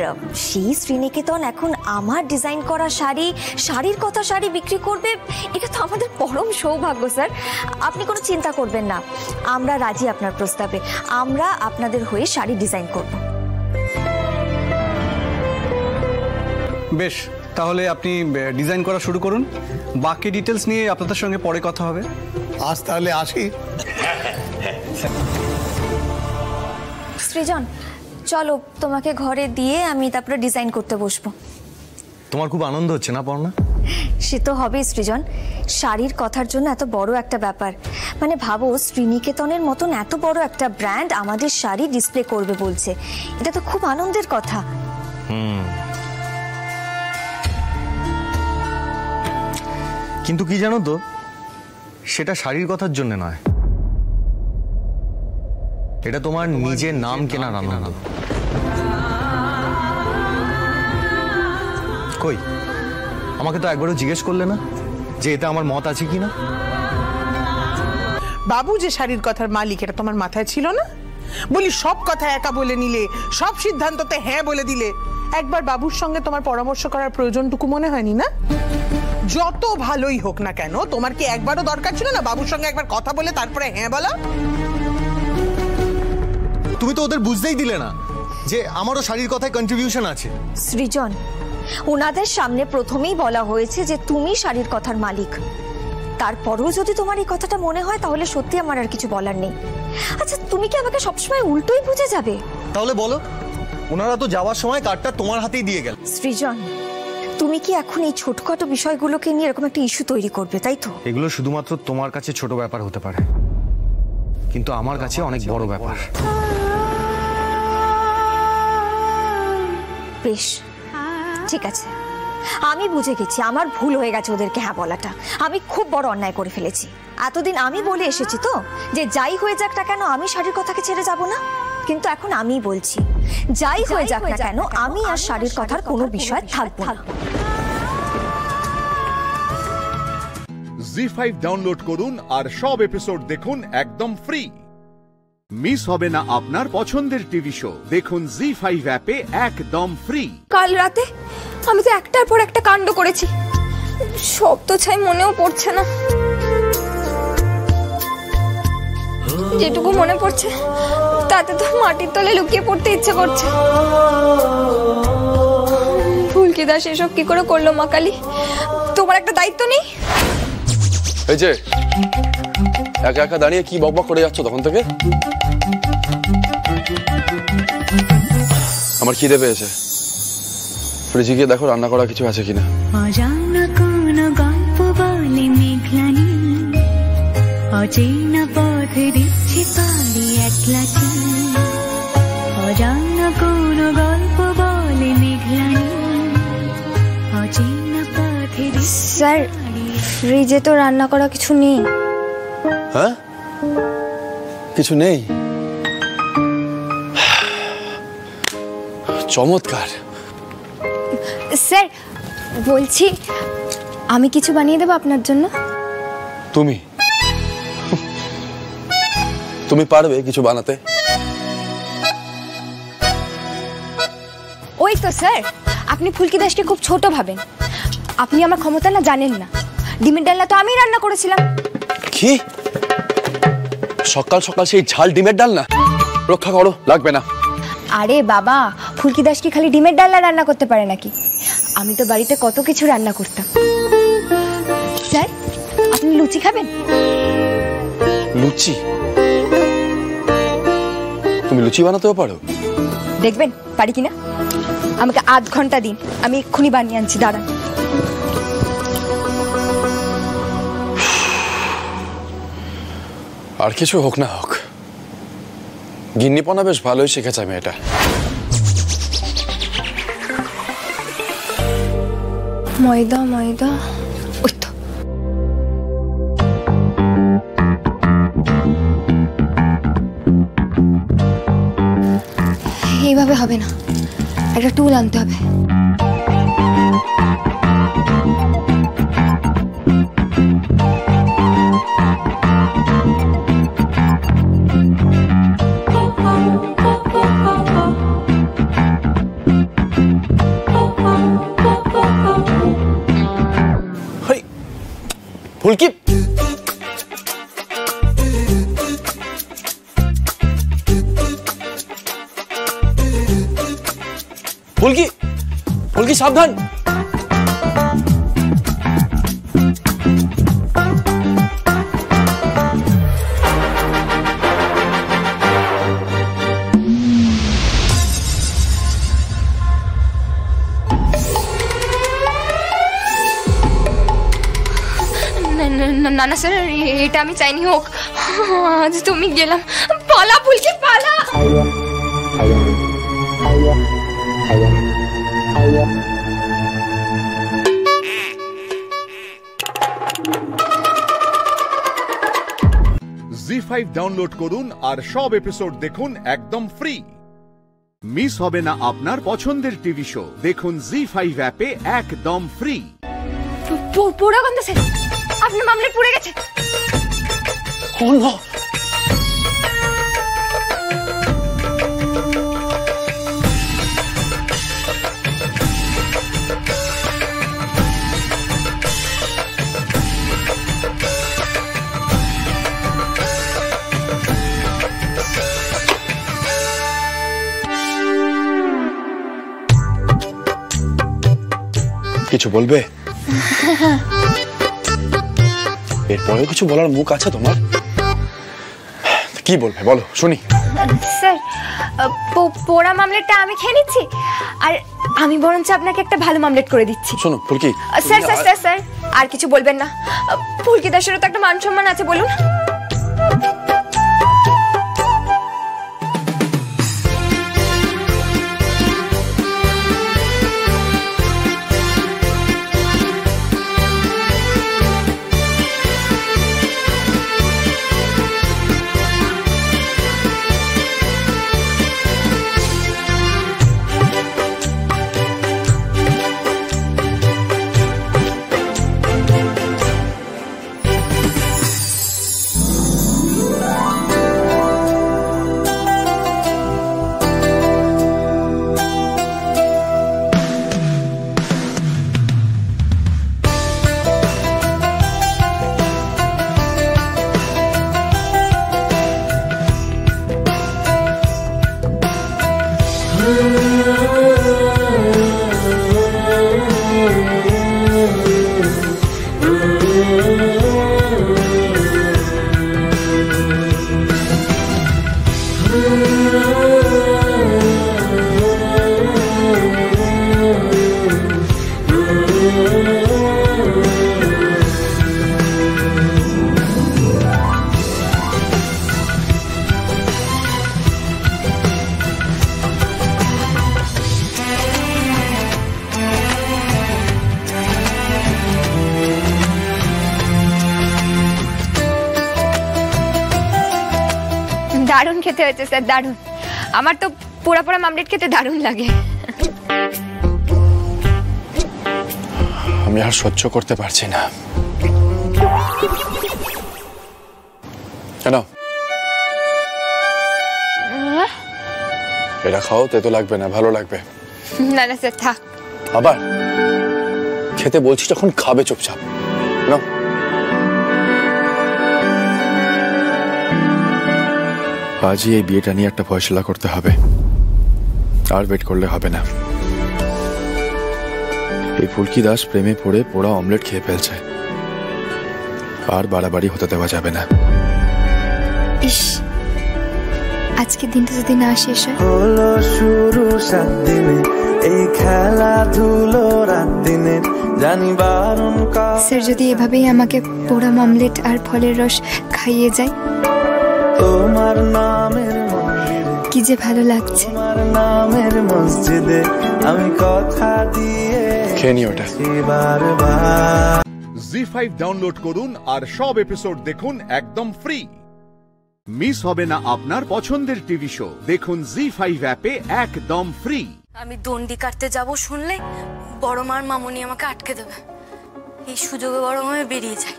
সেই শ্রীনিকেতন এখন আমার ডিজাইন করা শাড়ির কথা শাড়ি বিক্রি করবে, এটা তো আমাদের পরম সৌভাগ্য স্যার। আপনি কোনো চিন্তা করবেন না, আমরা রাজি আপনার প্রস্তাবে। আমরা আপনাদের হয়ে শাড়ি ডিজাইন করব। বেশ, তাহলে আপনি ডিজাইন করা শুরু করুন, বাকি ডিটেলস নিয়ে আপনাদের সঙ্গে পরে কথা হবে। আজ তাহলে আসি। সৃজন, চলো তোমাকে ঘরে দিয়ে আমি তারপরে ডিজাইন করতে বসবো। তোমার খুব আনন্দ হচ্ছে না পর্ণা? সে তো হবেই সৃজন, শাড়ির কথার জন্য এত বড় একটা ব্যাপার। মানে ভাবো, শ্রীনিকেতনের মতন এত বড় একটা ব্র্যান্ড আমাদের শাড়ি ডিসপ্লে করবে বলছে, এটা তো খুব আনন্দের কথা। কিন্তু কি জানো তো, সেটা শাড়ির কথার জন্য নয়, এটা তোমার নিজের নাম কেনার আনন্দ। কই, আমাকে তো একবারও জিজ্ঞেস করলে না যে এতে আমার মত আছে কিনা। বাবু যে শাড়ির কথার মালিক, এটা তোমার মাথায় ছিল না? বলি সব কথা একা বলে নিলে, সব সিদ্ধান্ততে হ্যাঁ বলে দিলে। একবার বাবুর সঙ্গে তোমার পরামর্শ করার প্রয়োজনটুকু মনে হয়নি না? যত ভালোই হোক না কেন, তোমার কি একবারও দরকার ছিল না বাবুর সঙ্গে একবার কথা বলে তারপরে হ্যাঁ বলা? তুমি তো ওদের বুঝতেই দিলে না যে আমারও শাড়ির কথায় কন্ট্রিবিউশন আছে। সৃজন, ওনাদের সামনে প্রথমেই বলা হয়েছে যে তুমি শাড়ির কথার মালিক। তারপরেও যদি তোমার এই কথাটা মনে হয় তাহলে সত্যি আমার আর কিছু বলার নেই। আচ্ছা, তুমি কি আমাকে সবসময় উল্টোই বুঝে যাবে? তাহলে বলো, ওনারা তো যাওয়ার সময় কার্ডটা তোমার হাতেই দিয়ে গেল। সৃজন, তুমি কি এখন এই ছোটখাটো বিষয়গুলোকে নিয়ে এরকম একটা ইস্যু তৈরি করবে, তাই তো? এগুলো শুধুমাত্র তোমার কাছে ছোট ব্যাপার হতে পারে, কিন্তু আমার কাছে অনেক বড় ব্যাপার। বেশ, ঠিক আছে, আমি বুঝে গেছি আমার ভুল হয়ে গেছে ওদেরকে হ্যাঁ বলাটা। আমি খুব বড় অন্যায় করে ফেলেছি। এতদিন আমি বলে এসেছি তো যে যাই হয়ে যাক না কেন আমি শাড়ির কথাকে ছেড়ে যাব না, কিন্তু এখন আমি বলছি যাই হয়ে যাক না কেন আমি আর শাড়ির কথার কোনো বিষয় থাকবো না। জি5 ডাউনলোড করুন আর সব এপিসোড দেখুন একদম ফ্রি। মিস হবে না আপনার পছন্দের টিভি শো, দেখুন জি5 অ্যাপে একদম ফ্রি। কাল রাতে আমি তো একটার পর একটা কাণ্ড করেছি, সব তো ছাই মনেও পড়ছে না। যেটুকু মনে পড়ছে তাতে তো মাটির তলে লুকিয়ে পড়তে ইচ্ছে করছে। ফুলকি দাস এসব কি করে করলো মা কালী? তোমার একটা দায়িত্ব নেই? এই যে একা একা দাঁড়িয়ে কি বকবক করে যাচ্ছ তখন থেকে? আমার খিদে পেয়েছে, ফ্রিজে গিয়ে দেখো রান্না করা কিছু আছে কিনা। অজানা কোন গল্প বলে মেঘলানি, অচেনা পথে দিচ্ছে পাড়ি একলাটি। অজানা কোন গল্প বলে মেঘলানি, অচেনা পথে দিচ্ছে। স্যার, ফ্রিজে তো রান্না করা কিছু নেই। হ্যাঁ, কিছু নেই? চমৎকার। স্যার বলছি, আমি কিছু বানিয়ে দেবো আপনার জন্য। তুমি পারবে কিছু বানাতে? ওই তো স্যার, আপনি ফুলকি দাসকে খুব ছোট ভাবেন। আপনি আমার ক্ষমতা না জানেন না। ডিমের ডালনা তো আমি রান্না করেছিলাম। কি সকাল সকাল সেই ঝাল ডিমের ডালনা? রক্ষা করো, লাগবে না। আরে বাবা, ফুলকি দাস কি খালি ডিমের ডালনা রান্না করতে পারে নাকি? আমি তো বাড়িতে কত কিছু রান্না করতাম। স্যার, আপনি লুচি খাবেন? লুচি? তুমি লুচি বানাতেও পারো? দেখবেন পারি কিনা। আমাকে আধ ঘন্টা দিন, আমি এক্ষুনি বানিয়ে আনছি, দাঁড়ান। আর কিছু হোক না হোক, গিন্নিপনা বেশ ভালোই শিখেছে মেয়েটা। ময়দা ময়দা, ওই তো। এইভাবে হবে না, একটা টুল আনতে হবে। ফুলকি ফুলকি ফুলকি সাবধান। না না স্যার, এটা আমি চাইনি হোক। আজ তুমি গেলাম। পালা ফুলকি পালা। জি5 ডাউনলোড করুন আর সব এপিসোড দেখুন একদম ফ্রি। মিস হবে না আপনার পছন্দের টিভি শো, দেখুন জি5 অ্যাপে একদম ফ্রি। পোড়া গন্ধ স্যার, আপনার মামলেট পুড়ে গেছে। কিছু বলবে? এরপরেও কিছু বলার মুখ আছে তোমার? কি বলবে বলো শুনি। স্যার, পোড়া মামলেটটা আমি খেয়ে নিচ্ছি, আর আমি বরঞ্চ আপনাকে একটা ভালো মামলেট করে দিচ্ছি। শোনো ফুলকি। স্যার স্যার স্যার স্যার আর কিছু বলবেন না। ফুলকি দাসেরও তো একটা মান সম্মান আছে, বলুন। দারুণ খেতে হয়েছে স্যার, দারুণ। আমার তো পোড়া পোড়া মামলেট খেতে দারুণ লাগে। আমি আর সহ্য করতে পারছি না। কেন এটা খাও, তেতো লাগবে না, ভালো লাগবে। না না স্যার থাক। আবার খেতে বলছি যখন খাবে চুপচাপ। নাও। আজই এই বিয়েটা নিয়ে একটা ফয়সলা করতে হবে, আর ওয়েট করলে হবে না। এই ফুলকি দাস প্রেমে পড়ে পোড়া অমলেট খেয়ে ফেলছে, আর বাড়াবাড়ি হতে দেওয়া যাবে না। ইস, আজকে দিনটা যদি না শেষ হয়। হলো শুরু 7 দিনে এই খেলাধুলো রাত দিনে, জানি বারণ স্যার যদি এভাবেই আমাকে পোড়া অমলেট আর ফলের রস খাইয়ে যায়, তোমার নামের কি যে ভালো লাগছে। তোমার নামের মসজিদে আমি কথা দিয়ে খেয়ে নি ওটা। জি5 ডাউনলোড করুন আর সব এপিসোড দেখুন একদম ফ্রি। মিস হবে না আপনার পছন্দের টিভি শো, দেখুন জি5 অ্যাপে একদম ফ্রি। আমি দণ্ডি কাটতে যাব শুনলে বড় মার মামুনি আমাকে আটকে দেবে। এই সুযোগে বড় আমি বেরিয়ে যাই।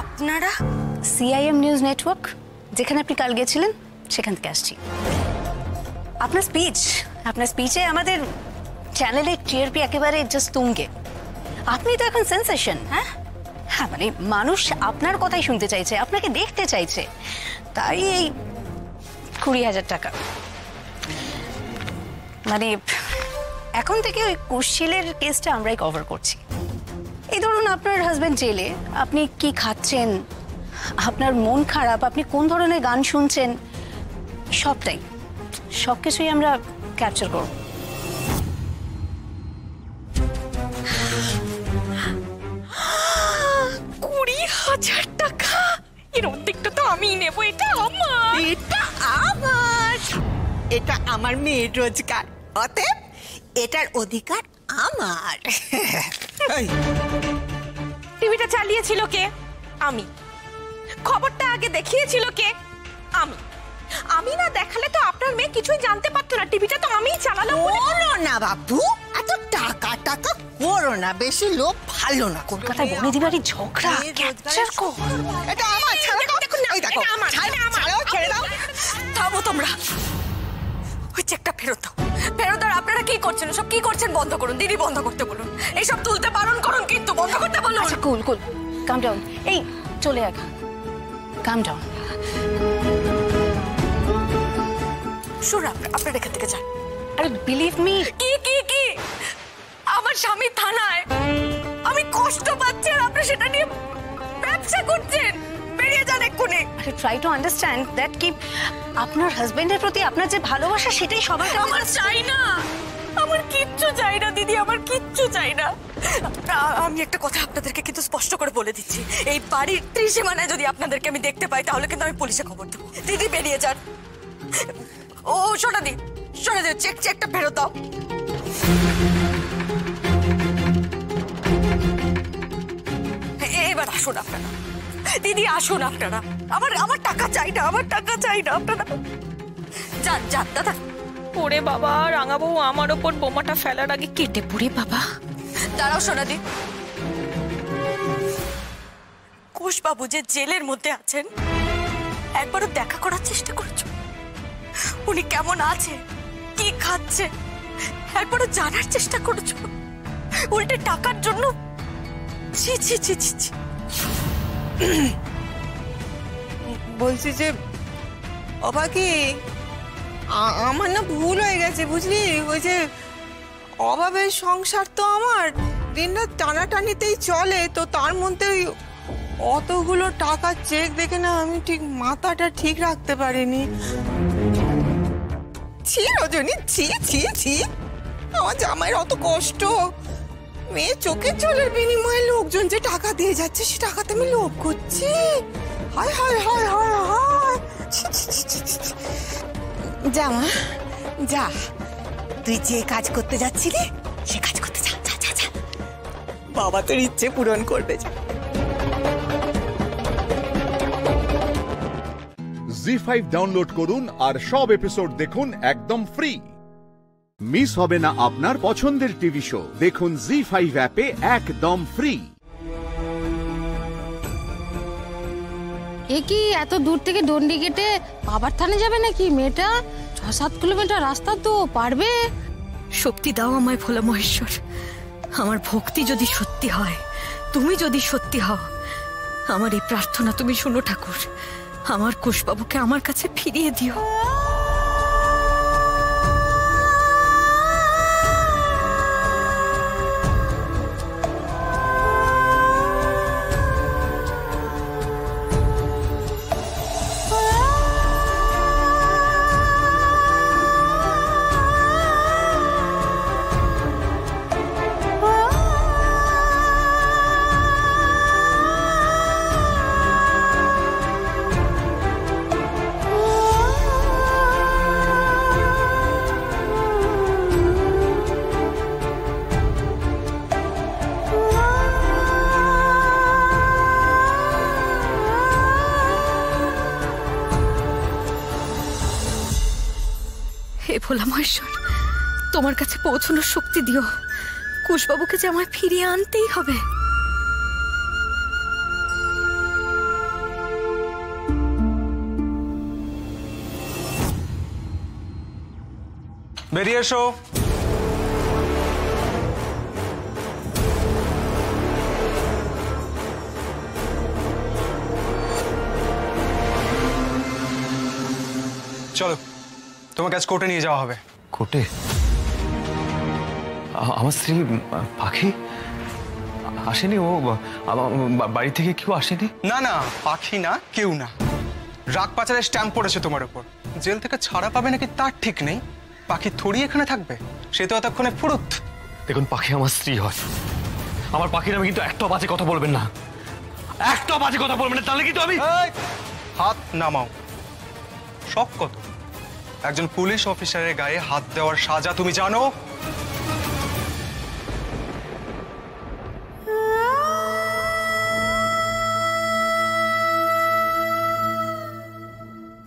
আপনারা সিআইএম নিউজ নেটওয়ার্ক, যেখানে আপনি কাল গেছিলেন সেখান থেকে আসছি। আপনার স্পিচে আমাদের চ্যানেলের টিআরপি একেবারে জাস্ট তুঙ্গে। আপনি তো এখন সেন্সেশন। হ্যাঁ হ্যাঁ, মানে মানুষ আপনার কথাই শুনতে চাইছে, আপনাকে দেখতে চাইছে, তাই এই 20,000 টাকা। মানে এখন থেকে ওই কুশিলের কেসটা আমরাই কভার করছি। এই ধরুন আপনার হাজবেন্ড জেলে, আপনি কি খাচ্ছেন, আপনার মন খারাপ, আপনি কোন ধরনের গান শুনছেন, সবকিছুই আমরা ক্যাপচার করব। 20,000 টাকা, এর অর্ধেকটা তো আমিই নেব। এটা আমার, এটা আমার মেয়ের রোজগার, অতএব এটার অধিকার আমার। টিভিটা চালিয়েছিল কে? আমি। খবরটা আগে দেখিয়েছিল কে? আমি। আমি না দেখালে তো আপনার মেয়ে কিছুই জানতে পারতো না। টিভিটা তো আমিই চালালাম। করো না বাবু, এত টাকা টাকা করো না, বেশি লোভ ভালো না। কলকাতায় বনেদি বাড়ির ঝগড়া ক্যাপচার কর। এটা আমার, ছাড়ো তো। ওই দেখো, ছাড়ো, ছেড়ে দাও। থামো তোমরা, ওই চেকটা ফেরত দাও। ফেরত দাও। আপনারা কি করছেন? সব কি করছেন বন্ধ করুন। দিদি বন্ধ করতে বলুন। এইসব তুলতে বারণ করুন, কিন্তু বন্ধ করতে বলুন। আচ্ছা কুল কুল, কাম ডাউন। এই চলে আয়, কাম ডাউন। শুনুন, আপনারা এখান থেকে যান। আরে বিলিভ মি। কি আমার স্বামী থানায়, আমি কষ্ট পাচ্ছি আর আপনি সেটা নিয়ে ব্যবসা করছেন। বেরিয়ে যান এক্ষুনি। আরে ট্রাই টু আন্ডারস্ট্যান্ড দ্যাট কি আপনার হাজবেন্ডের প্রতি আপনার যে ভালোবাসা সেটাই সবার কাছে। আমার চাই না, আমার কিচ্ছু চাই না দিদি, আমার কিচ্ছু চাই না। আমি একটা কথা আপনাদেরকে কিন্তু স্পষ্ট করে বলে দিচ্ছি, এই বাড়ির ত্রিসীমানায় যদি আপনাদেরকে আমি দেখতে পাই তাহলে কিন্তু আমি পুলিশে খবর দেবো। দিদি বেরিয়ে যান। ও শোনা দি, চেকটা ফেরত দাও। এবার আসুন আপনারা, দিদি আসুন আপনারা। আমার টাকা চাই না, আমার টাকা চাই না। আপনারা যান দাদা। ওরে বাবা, রাঙাবু আমার ওপর বোমাটা ফেলার আগে কেটে পড়ে বাবা। দাঁড়াও সোনাদি, কুশবাবু যে জেলের মধ্যে আছেন একবারও দেখা করার চেষ্টা করেছো? উনি কেমন আছে, কি খাচ্ছে একবারও জানার চেষ্টা করেছো? উল্টে টাকার জন্য ছি ছি ছি ছি ছি। বলছি যে অবাকি, আমার না ভুল হয়ে গেছে বুঝলি। ওই যে অভাবের সংসার তো আমার দিনরাত টানাটানিতেই চলে, তো তার মধ্যে অতগুলো টাকা চেক দেখে না আমি ঠিক মাথাটা ঠিক রাখতে পারিনি। ছি রজনী, ছি ছি ছি, আমার জামাইয়ের অত কষ্ট। মেয়ে চোখের জলের বিনিময়ে লোকজন যে টাকা দিয়ে যাচ্ছে সে টাকাতে আমি লোভ করছি। হায় হায় হায় হায় হায়, যা মা যা, তুই যে কাজ করতে যাচ্ছিলি সে কাজ করতে যা যা যা যা, বাবা তোর ইচ্ছে পূরণ করবে। যা। জি5 ডাউনলোড করুন আর সব এপিসোড দেখুন একদম ফ্রি। মিস হবে না আপনার পছন্দের টিভি শো, দেখুন জি5 অ্যাপে একদম ফ্রি। এ কি এত দূর থেকে ডন্ডি কেটে বাবার থানে যাবে নাকি? মেয়েটা 6-7 কিলোমিটার রাস্তা তো পারবে। শক্তি দাও আমায় ভোলা মহেশ্বর। আমার ভক্তি যদি সত্যি হয়, তুমি যদি সত্যি হও, আমার এই প্রার্থনা তুমি শুনো ঠাকুর। আমার কুশবাবুকে আমার কাছে ফিরিয়ে দিও। হে ভোলা মহেশ্বর, তোমার কাছে পৌঁছানোর শক্তি দিও। কুশবাবুকে যে আমায় ফিরিয়ে আনতেই হবে। বেরিয়ে এসো। চলো তোমাকে আজ কোর্টে নিয়ে যাওয়া হবে। কোর্টে? আমার স্ত্রী পাখি আসেনি? ও বাড়ি থেকে কেউ আসেনি? না না, পাখি না, কেউ না। রাগ পাচারের স্ট্যাম্প পড়েছে তোমার উপর। জেল থেকে ছাড়া পাবে নাকি তার ঠিক নেই। পাখি থোড়ি এখানে থাকবে, সে তো এতক্ষণে ফুরুত। দেখুন, পাখি আমার স্ত্রী হয়। আমার পাখির আমি কিন্তু একটা বাজে কথা বলবেন না, একটা বাজে কথা বলবেন না, তাহলে কিন্তু আমি। হাত নামাও। শখ কত একজন পুলিশ অফিসারের গায়ে হাত দেওয়ার সাজা তুমি জানো?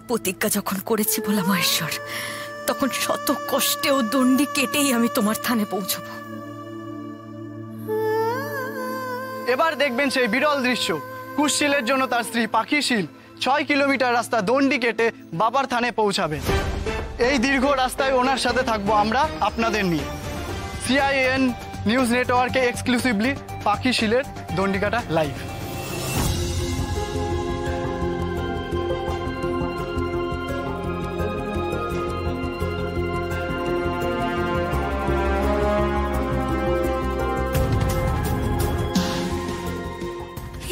প্রতিজ্ঞা যখন করেছি ভোলা মহেশ্বর, তখন শত কষ্টেও দণ্ডি কেটেই আমি তোমার থানে পৌঁছবো। এবার দেখবেন সেই বিরল দৃশ্য। কুশশীলের জন্য তার স্ত্রী পাখিশীল 6 কিলোমিটার রাস্তা দণ্ডি কেটে বাবার থানে পৌঁছাবে। এই দীর্ঘ রাস্তায় ওনার সাথে থাকবো আমরা আপনাদের নিয়ে। CIN নিউজ নেটওয়ার্কে এক্সক্লুসিভলি পাখিশীলের দণ্ডি কাটা লাইভ।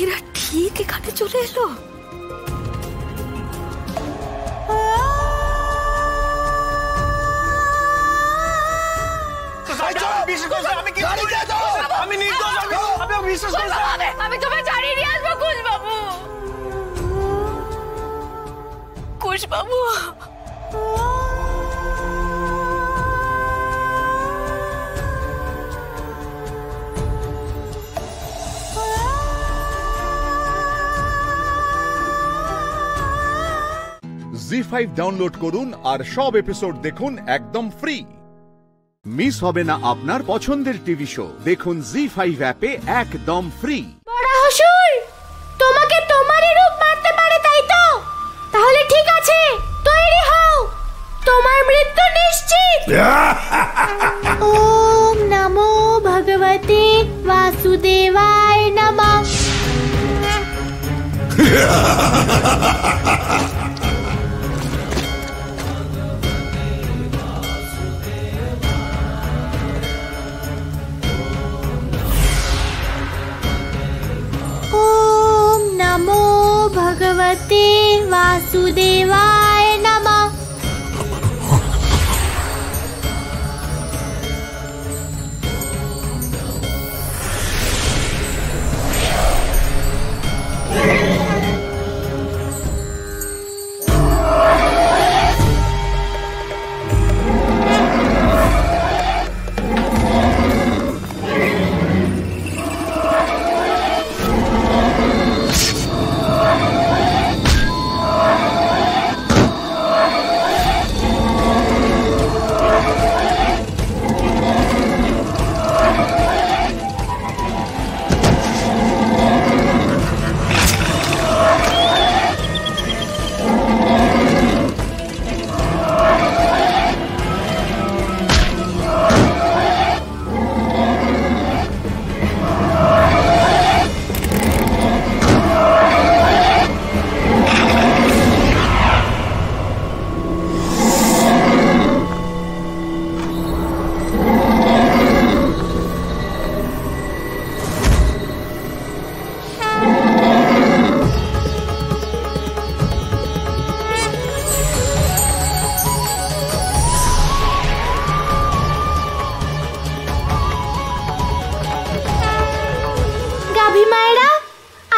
এরা ঠিক এখানে চলে এলো। আমি তোমায় ছাড়িয়ে নিয়ে আসবো কুশবাবু। কুশবাবু, জি5 ডাউনলোড করুন আর সব এপিসোড দেখুন একদম ফ্রি। মিস হবে না আপনার পছন্দের টিভি শো। দেখুন জি5 অ্যাপে একদম ফ্রি। বড় হাসুর, তোমাকে তোমারই রূপ মারতে পারে, তাই তো? তাহলে ঠিক আছে, তৈরি হও, তোমার মৃত্যু নিশ্চিত। ওম নমো ভগবতে বাসুদেবায় নমঃ। ओम नमो भगवते वासुदेवाय नमः।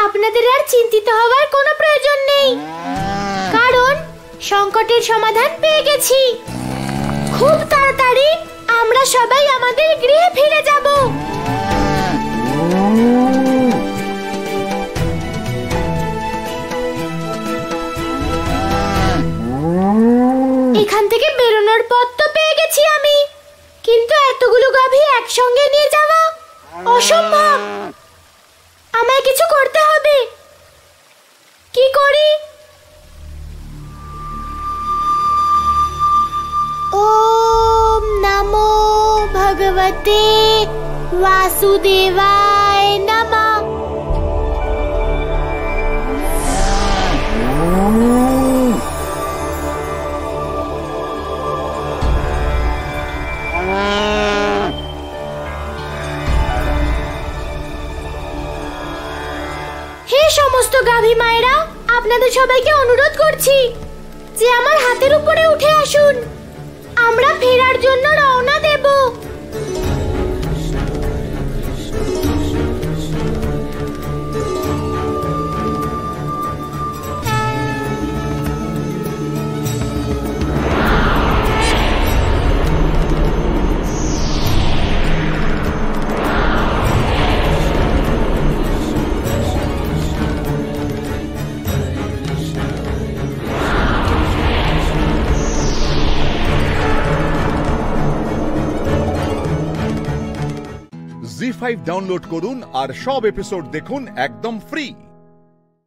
আপনাদের আর চিন্তিত হওয়ার কোনো প্রয়োজন নেই, কারণ সংকটের সমাধান পেয়ে গেছি। খুব তাড়াতাড়ি আমরা সবাই আমাদের গৃহে ফিরে যাব। এখান থেকে বেরোনোর পথ তো পেয়ে গেছি আমি, কিন্তু এতগুলো গাভী একসঙ্গে নিয়ে যাওয়া অসম্ভব। আমায় কিছু করতে হবে। কি করি? ওম নমো ভগবতে वासुदेवाय नमः। ভাবি মায়েরা, আপনাদের সবাইকে অনুরোধ করছি যে আমার হাতের উপরে উঠে আসুন, আমরা ফেরার জন্য রওনা দেব। জি5 ডাউনলোড করুন আর সব এপিসোড দেখুন একদম ফ্রি।